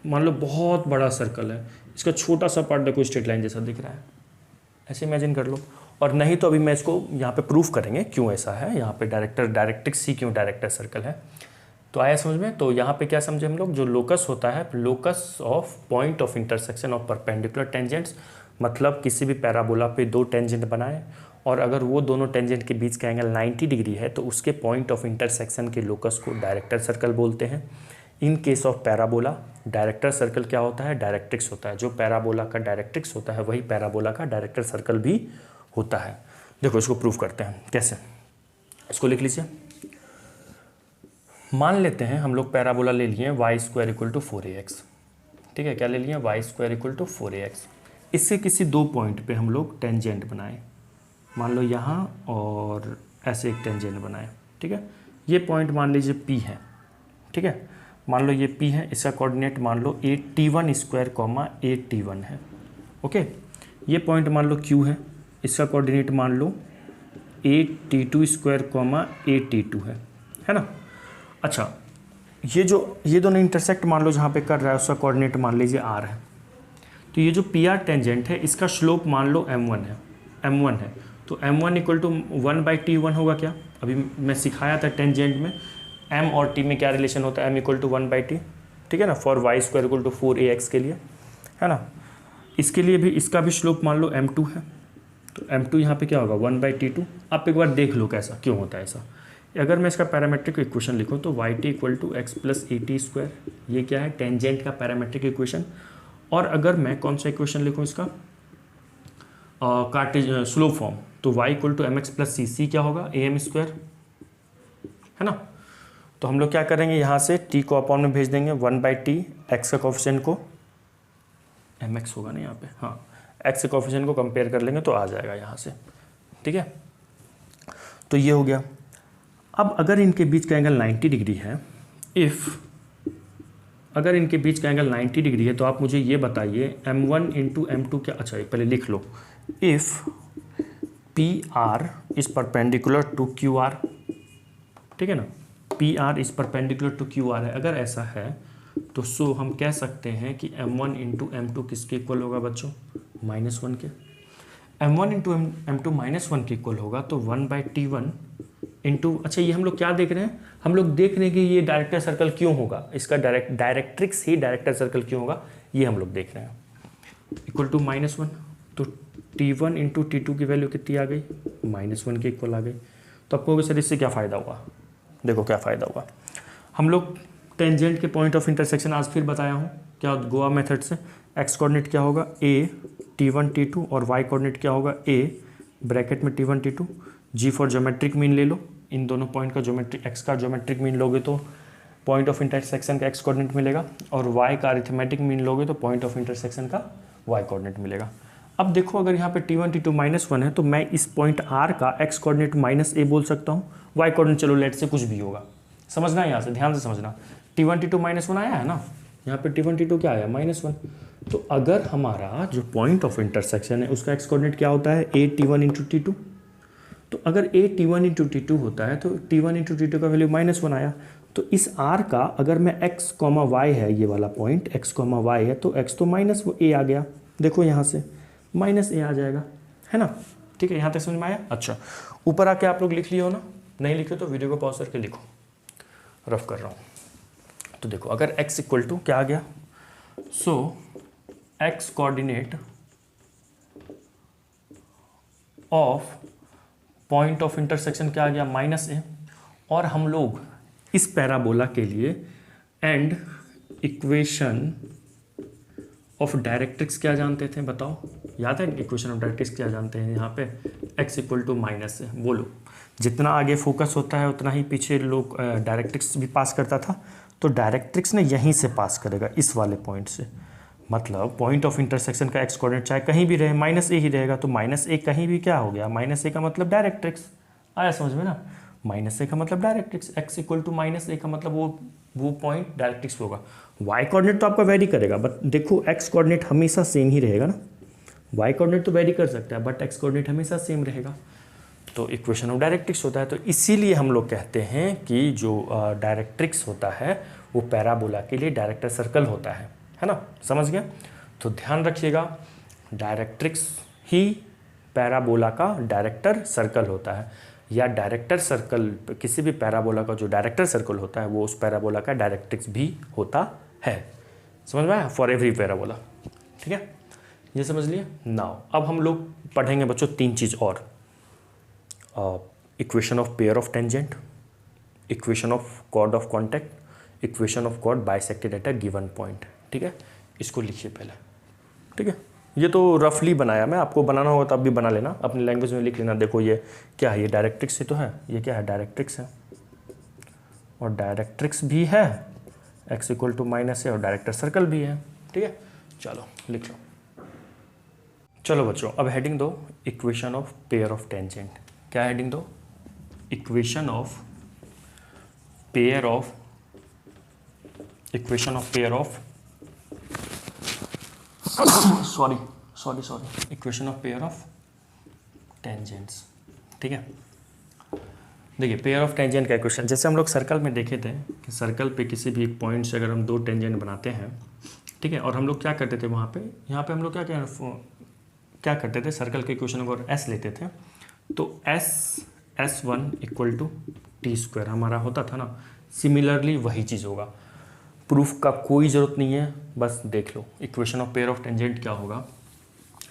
मान लो बहुत बड़ा सर्कल है, इसका छोटा सा पार्ट देखो स्ट्रेट लाइन जैसा दिख रहा है, ऐसे इमेजिन कर लो। और नहीं तो अभी मैं इसको यहाँ पे प्रूफ करेंगे क्यों ऐसा है, यहाँ पे डायरेक्ट्रिक्स ही क्यों डायरेक्टर सर्कल है। तो आया समझ में? तो यहाँ पे क्या समझे हम लोग, जो लोकस होता है, locus of point of intersection of perpendicular tangents, मतलब किसी भी पैराबोला पे दो टेंजेंट बनाए और अगर वो दोनों टेंजेंट के बीच का एंगल 90 डिग्री है तो उसके पॉइंट ऑफ इंटरसेक्शन के लोकस को डायरेक्टर सर्कल बोलते हैं। In case of parabola director circle क्या होता है? डायरेक्ट्रिक्स होता है। जो पैराबोला का डायरेक्ट्रिक्स होता है वही पैराबोला का डायरेक्टर सर्कल भी होता है। देखो इसको प्रूव करते हैं कैसे, इसको लिख लीजिए। मान लेते हैं हम लोग पैराबोला ले लिए y² = 4ax, ठीक है, क्या ले लिए? y² = 4ax। इससे किसी दो पॉइंट पे हम लोग टेंजेंट बनाए, मान लो यहाँ और ऐसे एक टेंजेंट बनाए, ठीक है। ये पॉइंट मान लीजिए P है, ठीक है, मान लो ये P है, इसका कोऑर्डिनेट मान लो a_t1² a_t1 है, ओके। ये पॉइंट मान लो Q है, इसका कोऑर्डिनेट मान लो a_t2² a_t2 है ना। अच्छा, ये दोनों इंटरसेक्ट मान लो जहाँ पे कर रहा है उसका कोऑर्डिनेट मान लीजिए r है। तो ये जो PR टेंजेंट है इसका स्लोप मान लो m1 है, तो m1 = 1/t1 होगा क्या? अभी मैं सिखाया था टेंजेंट में m और t में क्या रिलेशन होता है, m = 1/t, ठीक है ना, फॉर y² = 4ax के लिए, है ना। इसके लिए भी इसका भी स्लोप मान लो m2 है, तो m2 यहाँ पे क्या होगा 1/t2। आप एक बार देख लो कैसा क्यों होता है ऐसा। अगर मैं इसका पैरामेट्रिक इक्वेशन लिखूँ तो yt = x + at², ये क्या है? टेंजेंट का पैरामेट्रिक इक्वेशन। और अगर मैं कौन सा इक्वेशन लिखूँ इसका स्लोप फॉर्म, तो y = mx + cc क्या होगा? am², है ना। तो हम लोग क्या करेंगे, यहाँ से t को अपॉन में भेज देंगे 1/t, x का कोफिशिएंट को mx होगा ना यहाँ पे, हाँ, x के कोफिशिएंट को कंपेयर कर लेंगे तो आ जाएगा यहाँ से, ठीक है। तो ये हो गया। अब अगर इनके बीच का एंगल 90 डिग्री है, अगर इनके बीच का एंगल 90 डिग्री है तो आप मुझे ये बताइए m1 × m2 क्या, अच्छा पहले लिख लो, if PR is perpendicular to QR, ठीक है ना, PR is perpendicular to QR है। अगर ऐसा है तो सो हम कह सकते हैं कि m1 × m2 किसके इक्वल होगा बच्चों? -1 के। m1 × m2 -1 के इक्वल होगा तो 1/t1 इंटू, अच्छा ये हम लोग क्या देख रहे हैं? हम लोग देख रहे हैं कि ये डायरेक्टर सर्कल क्यों होगा, इसका डायरेक्ट्रिक्स ही डायरेक्टर सर्कल क्यों होगा, ये हम लोग देख रहे हैं। = -1, तो t1 × t2 की वैल्यू कितनी आ गई? -1 के इक्वल आ गई। तो आपको कहोगे सर इससे क्या फ़ायदा हुआ? देखो क्या फ़ायदा हुआ। हम लोग टेंजेंट के पॉइंट ऑफ इंटरसेक्शन आज फिर बताया हूँ क्या, गोवा मेथड से। x कोऑर्डिनेट क्या होगा? a t1 t2 और y कोऑर्डिनेट क्या होगा? a ब्रैकेट में t1 t2। g for geometric mean ले लो, इन दोनों पॉइंट का ज्योमेट्रिक, x का ज्योमेट्रिक मीन लोगे तो पॉइंट ऑफ इंटरसेक्शन का x कोऑर्डिनेट मिलेगा, और y का अरिथमेटिक मीन लोगे तो पॉइंट ऑफ इंटरसेक्शन का y कोऑर्डिनेट मिलेगा। अब देखो अगर यहाँ पे t1 t2 -1 है तो मैं इस पॉइंट r का x कोऑर्डिनेट -a बोल सकता हूँ, y कोऑर्डिनेट चलो लेट से कुछ भी होगा, समझना है यहाँ से, ध्यान से समझना। t1 t2 -1 आया है ना, यहाँ पे t1 t2 क्या आया? -1। तो अगर हमारा जो पॉइंट ऑफ इंटरसेक्शन है उसका x कोऑर्डिनेट क्या होता है? a_t1 × t2। तो अगर a_t1 × t2 होता है तो t1 × t2 का वैल्यू -1 आया। तो इस r का अगर मैं x, y है, ये वाला पॉइंट x, y है, तो x तो -a आ गया, देखो यहाँ से -a आ जाएगा, है ना। ठीक है, यहाँ तक समझ में आया? अच्छा, ऊपर आके आप लोग लिख लिए हो ना, नहीं लिखे तो वीडियो को पॉज करके लिखो, रफ कर रहा हूँ। तो देखो अगर x = क्या आ गया, सो x coordinate of point of intersection क्या आ गया? -a। और हम लोग इस पैराबोला के लिए एंड इक्वेशन ऑफ डायरेक्ट्रिक्स क्या जानते थे बताओ? याद है इक्वेशन ऑफ डायरेक्ट्रिक्स क्या जानते हैं? यहाँ पे x = -a। बोलो, जितना आगे फोकस होता है उतना ही पीछे लोग डायरेक्ट्रिक्स भी पास करता था, तो डायरेक्ट्रिक्स ने यहीं से पास करेगा, इस वाले पॉइंट से। मतलब पॉइंट ऑफ इंटरसेक्शन का x कोऑर्डिनेट चाहे कहीं भी रहे -a ही रहेगा, तो -a कहीं भी क्या हो गया? -a का मतलब डायरेक्ट्रिक्स। आया समझ में ना? माइनस ए का मतलब directrix, x equal to minus a का मतलब वो पॉइंट डायरेक्ट्रिक्स होगा। y कोऑर्डिनेट तो आपका वेरी करेगा, बट देखो x कोऑर्डिनेट हमेशा सेम ही रहेगा ना, y कोऑर्डिनेट तो वेरी कर सकता है बट x कोऑर्डिनेट हमेशा सेम रहेगा, तो इक्वेशन ऑफ डायरेक्ट्रिक्स होता है। तो इसीलिए हम लोग कहते हैं कि जो डायरेक्ट्रिक्स होता है वो पैराबोला के लिए डायरेक्टर सर्कल होता है ना, समझ गया। तो ध्यान रखिएगा, डायरेक्ट्रिक्स ही पैराबोला का डायरेक्टर सर्कल होता है, या डायरेक्टर सर्कल किसी भी पैराबोला का जो डायरेक्टर सर्कल होता है वो उस पैराबोला का डायरेक्ट्रिक्स भी होता है। समझ में आया, फॉर एवरी पैराबोला, ठीक है, ये समझ लिया। नाउ अब हम लोग पढ़ेंगे बच्चों 3 चीज़ और, equation of pair of tangent, equation of chord of contact, equation of chord bisected at a given point, ठीक है। इसको लिखिए पहले, ठीक है। ये तो रफली बनाया मैं, आपको बनाना होगा तब भी बना लेना, अपनी लैंग्वेज में लिख लेना। देखो ये क्या है, ये डायरेक्ट्रिक्स ही तो है, ये क्या है, डायरेक्ट्रिक्स है, और डायरेक्ट्रिक्स भी है, x इक्वल टू माइनस है, और डायरेक्टर सर्कल भी है, ठीक है। चलो लिख लो। चलो बच्चों अब हेडिंग दो, equation of pair of tangent. क्या हेडिंग दो, equation of pair of, equation of pair of sorry equation of pair of tangents, ठीक है। देखिए पेयर ऑफ टेंजेंट का इक्वेशन, जैसे हम लोग सर्कल में देखे थे कि सर्कल पे किसी भी एक पॉइंट से अगर हम 2 टेंजेंट बनाते हैं, ठीक है, और हम लोग क्या करते थे वहाँ पे, यहाँ पे हम लोग क्या करते थे, सर्कल के इक्वेशन को s लेते थे, तो S1 equal to t square हमारा होता था ना। सिमिलरली वही चीज़ होगा, प्रूफ का कोई ज़रूरत नहीं है, बस देख लो equation of pair of tangent क्या होगा।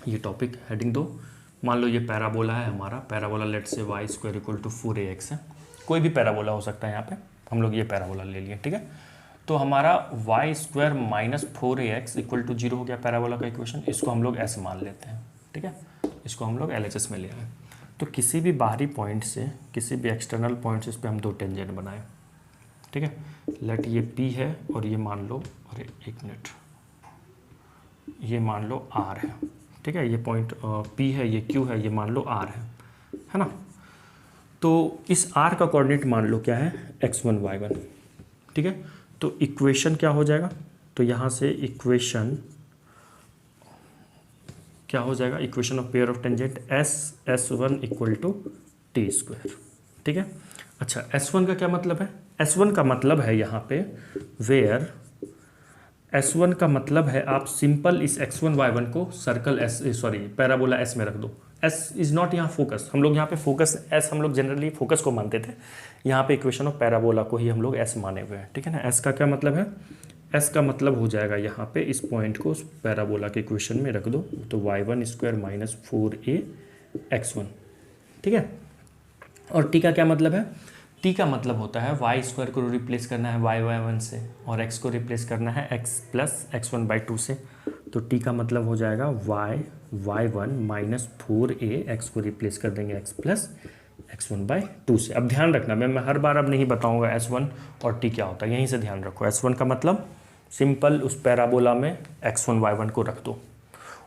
ये टॉपिक हेडिंग दो, मान लो ये पैराबोला है हमारा, parabola let say y square equal to 4ax है, कोई भी पैराबोला हो सकता है, यहाँ पे हम लोग ये पैराबोला ले लिए, ठीक है। तो हमारा y square minus 4ax equal to 0 हो गया पैराबोला का इक्वेशन, इसको हम लोग ऐसे मान लेते हैं, ठीक है, इसको हम लोग LHS में ले आए। तो किसी भी बाहरी पॉइंट से, किसी भी एक्सटर्नल पॉइंट से इस पर हम 2 टेंजेंट बनाए, ठीक है। लेट ये P है और ये मान लो, अरे 1 मिनट, ये मान लो R है, ठीक है, ये पॉइंट P है, ये Q है, ये मान लो R है ना। तो इस R का कोऑर्डिनेट मान लो क्या है, x1 y1, ठीक है। तो इक्वेशन क्या हो जाएगा, तो यहाँ से इक्वेशन क्या हो जाएगा, equation of pair of tangent S1 equal to t square, ठीक है। अच्छा S1 का क्या मतलब है, S1 का मतलब है यहाँ पे वेयर, S1 का मतलब है आप सिंपल इस x1 y1 को सर्कल पैराबोला S में रख दो। S इज़ नॉट यहाँ फोकस, हम लोग यहाँ पे फोकस S हम लोग जनरली फोकस को मानते थे, यहाँ पे इक्वेशन ऑफ पैराबोला को ही हम लोग S माने हुए हैं, ठीक है ना। S का क्या मतलब है, S का मतलब हो जाएगा यहाँ पे इस पॉइंट को पैराबोला के इक्वेशन में रख दो, तो y1 स्क्वायर माइनस 4ax1, ठीक है। और T का क्या मतलब है, T का मतलब होता है वाई स्क्वायर को रिप्लेस करना है y1 से, और x को रिप्लेस करना है x प्लस x1/2 से, तो T का मतलब हो जाएगा y1 माइनस 4ax को रिप्लेस कर देंगे x प्लस x1/2 से। अब ध्यान रखना, मैं हर बार अब नहीं बताऊंगा S1 और T क्या होता है, यहीं से ध्यान रखो। S1 का मतलब सिंपल उस पैराबोला में x1 y1 को रख दो,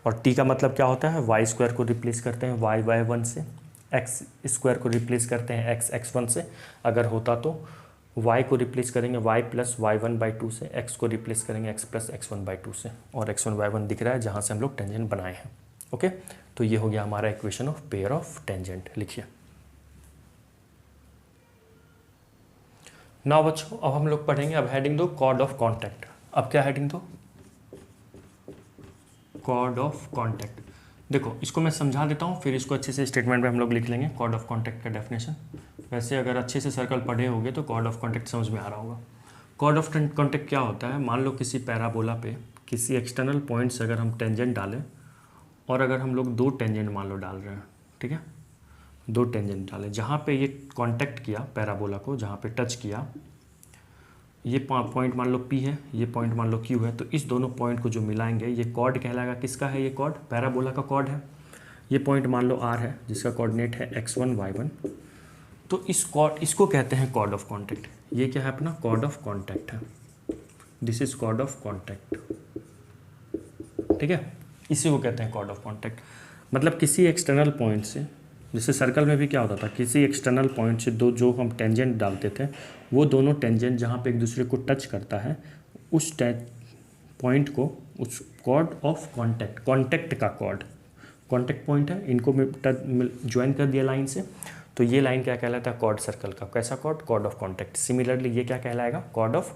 और T का मतलब क्या होता है, वाई स्क्वायर को रिप्लेस करते हैं y1 से, एक्स स्क्वायर को रिप्लेस करते हैं x1 से, अगर होता तो y को रिप्लेस करेंगे y प्लस y1/2 से, x को रिप्लेस करेंगे x प्लस x1/2 से, और x1 y1 दिख रहा है जहाँ से हम लोग टेंजेंट बनाए हैं, ओके। तो ये हो गया हमारा equation of pair of tangent, लिखिए। नाउ बच्चों अब हम लोग पढ़ेंगे, अब हेडिंग दो कॉर्ड ऑफ कॉन्टैक्ट। अब क्या हेडिंग दो, कॉर्ड ऑफ कॉन्टैक्ट। देखो इसको मैं समझा देता हूँ, फिर इसको अच्छे से स्टेटमेंट में हम लोग लिख लेंगे कॉर्ड ऑफ कॉन्टैक्ट का डेफिनेशन। वैसे अगर अच्छे से सर्कल पढ़े होंगे तो कॉर्ड ऑफ कॉन्टैक्ट समझ में आ रहा होगा। कॉर्ड ऑफ कॉन्टैक्ट क्या होता है, मान लो किसी पैराबोला पे किसी एक्सटर्नल पॉइंट से अगर हम टेंजेंट डालें, और अगर हम लोग 2 टेंजेंट मान लो डाल रहे हैं, ठीक है, 2 टेंजेंट डालें, जहाँ पे ये कॉन्टैक्ट किया पैराबोला को, जहाँ पे टच किया, ये पॉइंट मान लो P है, ये पॉइंट मान लो Q है, तो इस दोनों पॉइंट को जो मिलाएंगे ये कॉर्ड कहलाएगा। किसका है ये कॉर्ड, पैराबोला का कॉर्ड है। ये पॉइंट मान लो R है जिसका कोऑर्डिनेट है x1 y1, तो इसको कहते हैं कॉर्ड ऑफ कॉन्टैक्ट। ये क्या है अपना कॉर्ड ऑफ कॉन्टैक्ट है, this is chord of contact, ठीक है, इसी को कहते हैं कॉर्ड ऑफ कॉन्टैक्ट। मतलब किसी एक्सटर्नल पॉइंट से जैसे सर्कल में भी क्या होता था, किसी एक्सटर्नल पॉइंट से दो जो हम टेंजेंट डालते थे, वो दोनों टेंजेंट जहाँ पे एक दूसरे को टच करता है, उस पॉइंट को, उस कॉर्ड ऑफ कॉन्टैक्ट, कॉन्टैक्ट का कॉर्ड, कॉन्टैक्ट पॉइंट है, इनको ज्वाइन कर दिया लाइन से, तो ये लाइन क्या कहलाता है, कॉर्ड सर्कल का। कैसा chord, chord of contact. Similarly ये क्या कहलाएगा, chord of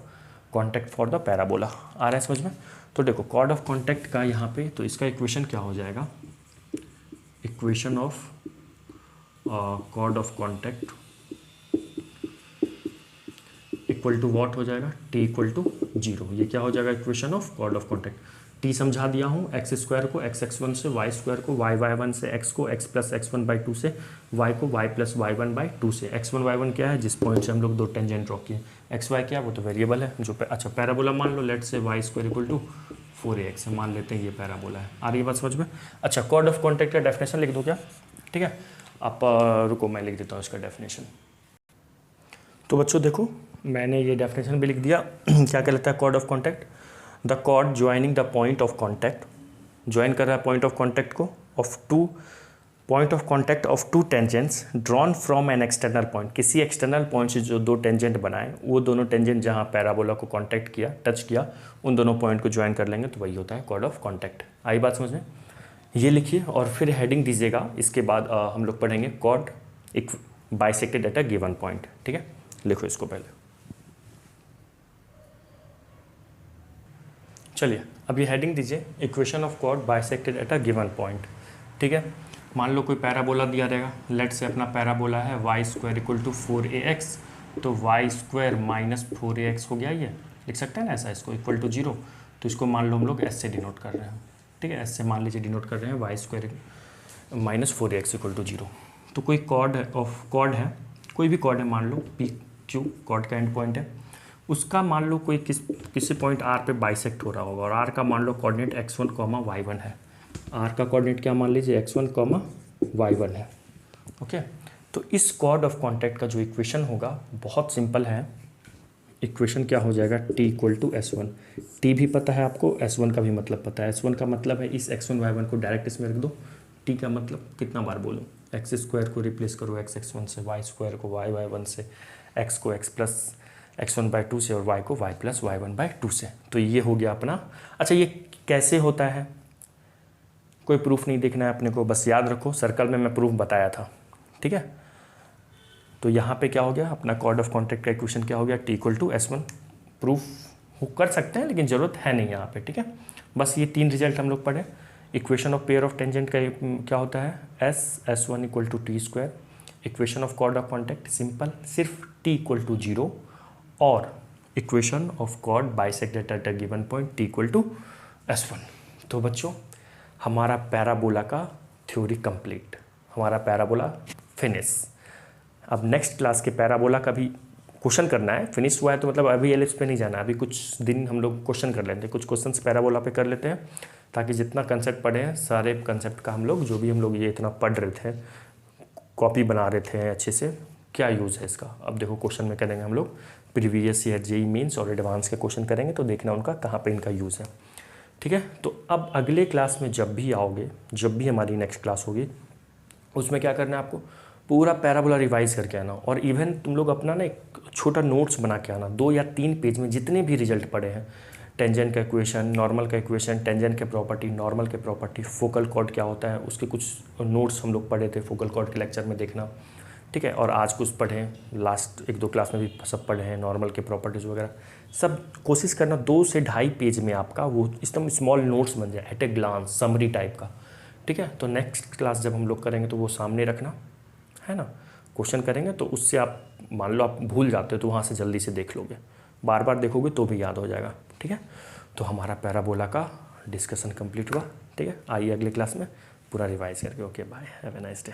contact for the parabola. आ रहा है समझ में? तो देखो कॉर्ड ऑफ कॉन्टैक्ट का यहाँ पे, तो इसका इक्वेशन क्या हो जाएगा, equation of chord of contact equal to what हो जाएगा, टी इक्वल टू 0। ये क्या हो जाएगा, equation of chord of contact. T समझा दिया हूँ, एक्स स्क्वायर को एक्स एक्स वन से, वाई स्क्वायर को वाई वाई वन से, एक्स को x plus x one by two से, वाई को y plus y one by two से। एक्स वन वाई वन क्या है, जिस पॉइंट से हम लोग दो टेंजेंट ड्रॉ किए। एक्स वाई क्या है, वो तो वेरिएबल है जो अच्छा पैराबोला मान लो, let say y square equal to 4ax मान लेते हैं, ये पैराबोला है। आ रही है बात समझ में? अच्छा, कॉर्ड ऑफ कॉन्टैक्ट का डेफिनेशन लिख दो क्या? ठीक है, आप रुको मैं लिख देता हूँ इसका डेफिनेशन। तो बच्चों देखो, मैंने ये डेफिनेशन भी लिख दिया। क्या कहलाता है chord of contact, the chord joining the point of contact, join कर रहा है पॉइंट ऑफ कॉन्टैक्ट को, of two point of contact of two tangents drawn from an external point, किसी एक्सटर्नल पॉइंट से जो दो टेंजेंट बनाए, वो दोनों टेंजेंट जहाँ पैराबोला को कॉन्टैक्ट किया, टच किया, उन दोनों पॉइंट को ज्वाइन कर लेंगे, तो वही होता है कॉर्ड ऑफ कॉन्टैक्ट। आई बात समझ में? ये लिखिए और फिर हेडिंग दीजिएगा। इसके बाद हम लोग पढ़ेंगे कॉर्ड एक bisected at a given point. ठीक है, लिखो इसको पहले। चलिए अब ये हेडिंग दीजिए, equation of chord bisected at a given point. ठीक है, मान लो कोई पैराबोला दिया रहेगा, लेट से अपना पैराबोला है Y square equal to 4ax, तो वाई स्क्वायर माइनस 4ax हो गया, ये लिख सकते हैं ना ऐसा, इसको इक्वल टू 0। तो इसको मान लो हम लोग एस से डिनोट कर रहे हैं। ठीक है, एस से मान लीजिए डिनोट कर रहे हैं, y square minus 4ax equal to 0। तो कोई कॉर्ड है, कोई भी कॉर्ड है, मान लो पी क्यू कॉर्ड का एंड पॉइंट है, उसका मान लो कोई किसी पॉइंट आर पे बाइसेक्ट हो रहा होगा, और आर का मान लो कोऑर्डिनेट x1 कॉमा y1 है। आर का कोऑर्डिनेट क्या मान लीजिए, x1 कॉमा y1 है। ओके, तो इस कॉर्ड ऑफ कॉन्टैक्ट का जो इक्वेशन होगा बहुत सिंपल है। इक्वेशन क्या हो जाएगा, t equal to S1। t भी पता है आपको, S1 का भी मतलब पता है। S1 का मतलब है इस x1 y1 को डायरेक्ट इसमें रख दो। t का मतलब कितना बार बोलूँ, एक्स स्क्वायर को रिप्लेस करो एक्स एक्स1 से, वाई स्क्वायर को वाई वाई वन से, एक्स को एक्स प्लस x1 बाई 2 से, और y को y प्लस y1 बाई 2 से। तो ये हो गया अपना। अच्छा, ये कैसे होता है, कोई प्रूफ नहीं देखना है अपने को, बस याद रखो सर्कल में मैं प्रूफ बताया था। ठीक है, तो यहाँ पे क्या हो गया अपना कॉर्ड ऑफ कॉन्टैक्ट का इक्वेशन क्या हो गया, t equal to S1। Proof कर सकते हैं लेकिन ज़रूरत है नहीं यहाँ पे। ठीक है, बस ये तीन रिजल्ट हम लोग पढ़े। Equation of pair of tangent का क्या होता है, S1 equal to t square. Equation of chord of contact simple, सिर्फ t इक्वल टू 0, और equation of chord bisected at a given point t equal to S1। तो बच्चों हमारा parabola का थ्योरी कंप्लीट, हमारा पैराबोला फिनिश। अब next class के parabola का भी क्वेश्चन करना है, फिनिश हुआ है तो मतलब अभी एलिप्स पे नहीं जाना है, अभी कुछ दिन हम लोग क्वेश्चन कर लेते हैं, कुछ क्वेश्चंस पैराबोला पे कर लेते हैं, ताकि जितना कंसेप्ट पढ़े हैं सारे कंसेप्ट का हम लोग, जो भी हम लोग ये इतना पढ़ रहे थे, कॉपी बना रहे थे अच्छे से, क्या यूज़ है इसका। अब देखो क्वेश्चन में करेंगे हम लोग, प्रीवियस ईयर जेईई मेंस और एडवांस के क्वेश्चन करेंगे, तो देखना उनका कहाँ पे इनका यूज़ है। ठीक है, तो अब अगले क्लास में जब भी आओगे, जब भी हमारी नेक्स्ट क्लास होगी, उसमें क्या करना है आपको, पूरा पैराबोला रिवाइज करके आना, और इवन तुम लोग अपना ना एक छोटा नोट्स बना के आना, 2 या 3 पेज में जितने भी रिजल्ट पड़े हैं, टेंजेंट का इक्वेशन, नॉर्मल का इक्वेशन, टेंजेंट के प्रॉपर्टी, नॉर्मल के प्रॉपर्टी, फोकल कॉर्ड क्या होता है, उसके कुछ नोट्स हम लोग पढ़े थे फोकल कॉर्ड के लेक्चर में, देखना। ठीक है, और आज कुछ पढ़े, लास्ट 1-2 क्लास में भी सब पढ़े हैं, नॉर्मल के प्रॉपर्टीज़ वगैरह सब। कोशिश करना 2 से 2.5 पेज में आपका वो एकदम स्मॉल नोट्स बन जाए, at a glance summary type का। ठीक है, तो नेक्स्ट क्लास जब हम लोग करेंगे तो वो सामने रखना है ना, क्वेश्चन करेंगे तो उससे आप मान लो आप भूल जाते हो तो वहाँ से जल्दी से देख लोगे, बार बार देखोगे तो भी याद हो जाएगा। ठीक है, तो हमारा पैराबोला का डिस्कशन कंप्लीट हुआ। ठीक है, आइए अगले क्लास में पूरा रिवाइज करके। Okay bye, have a nice day.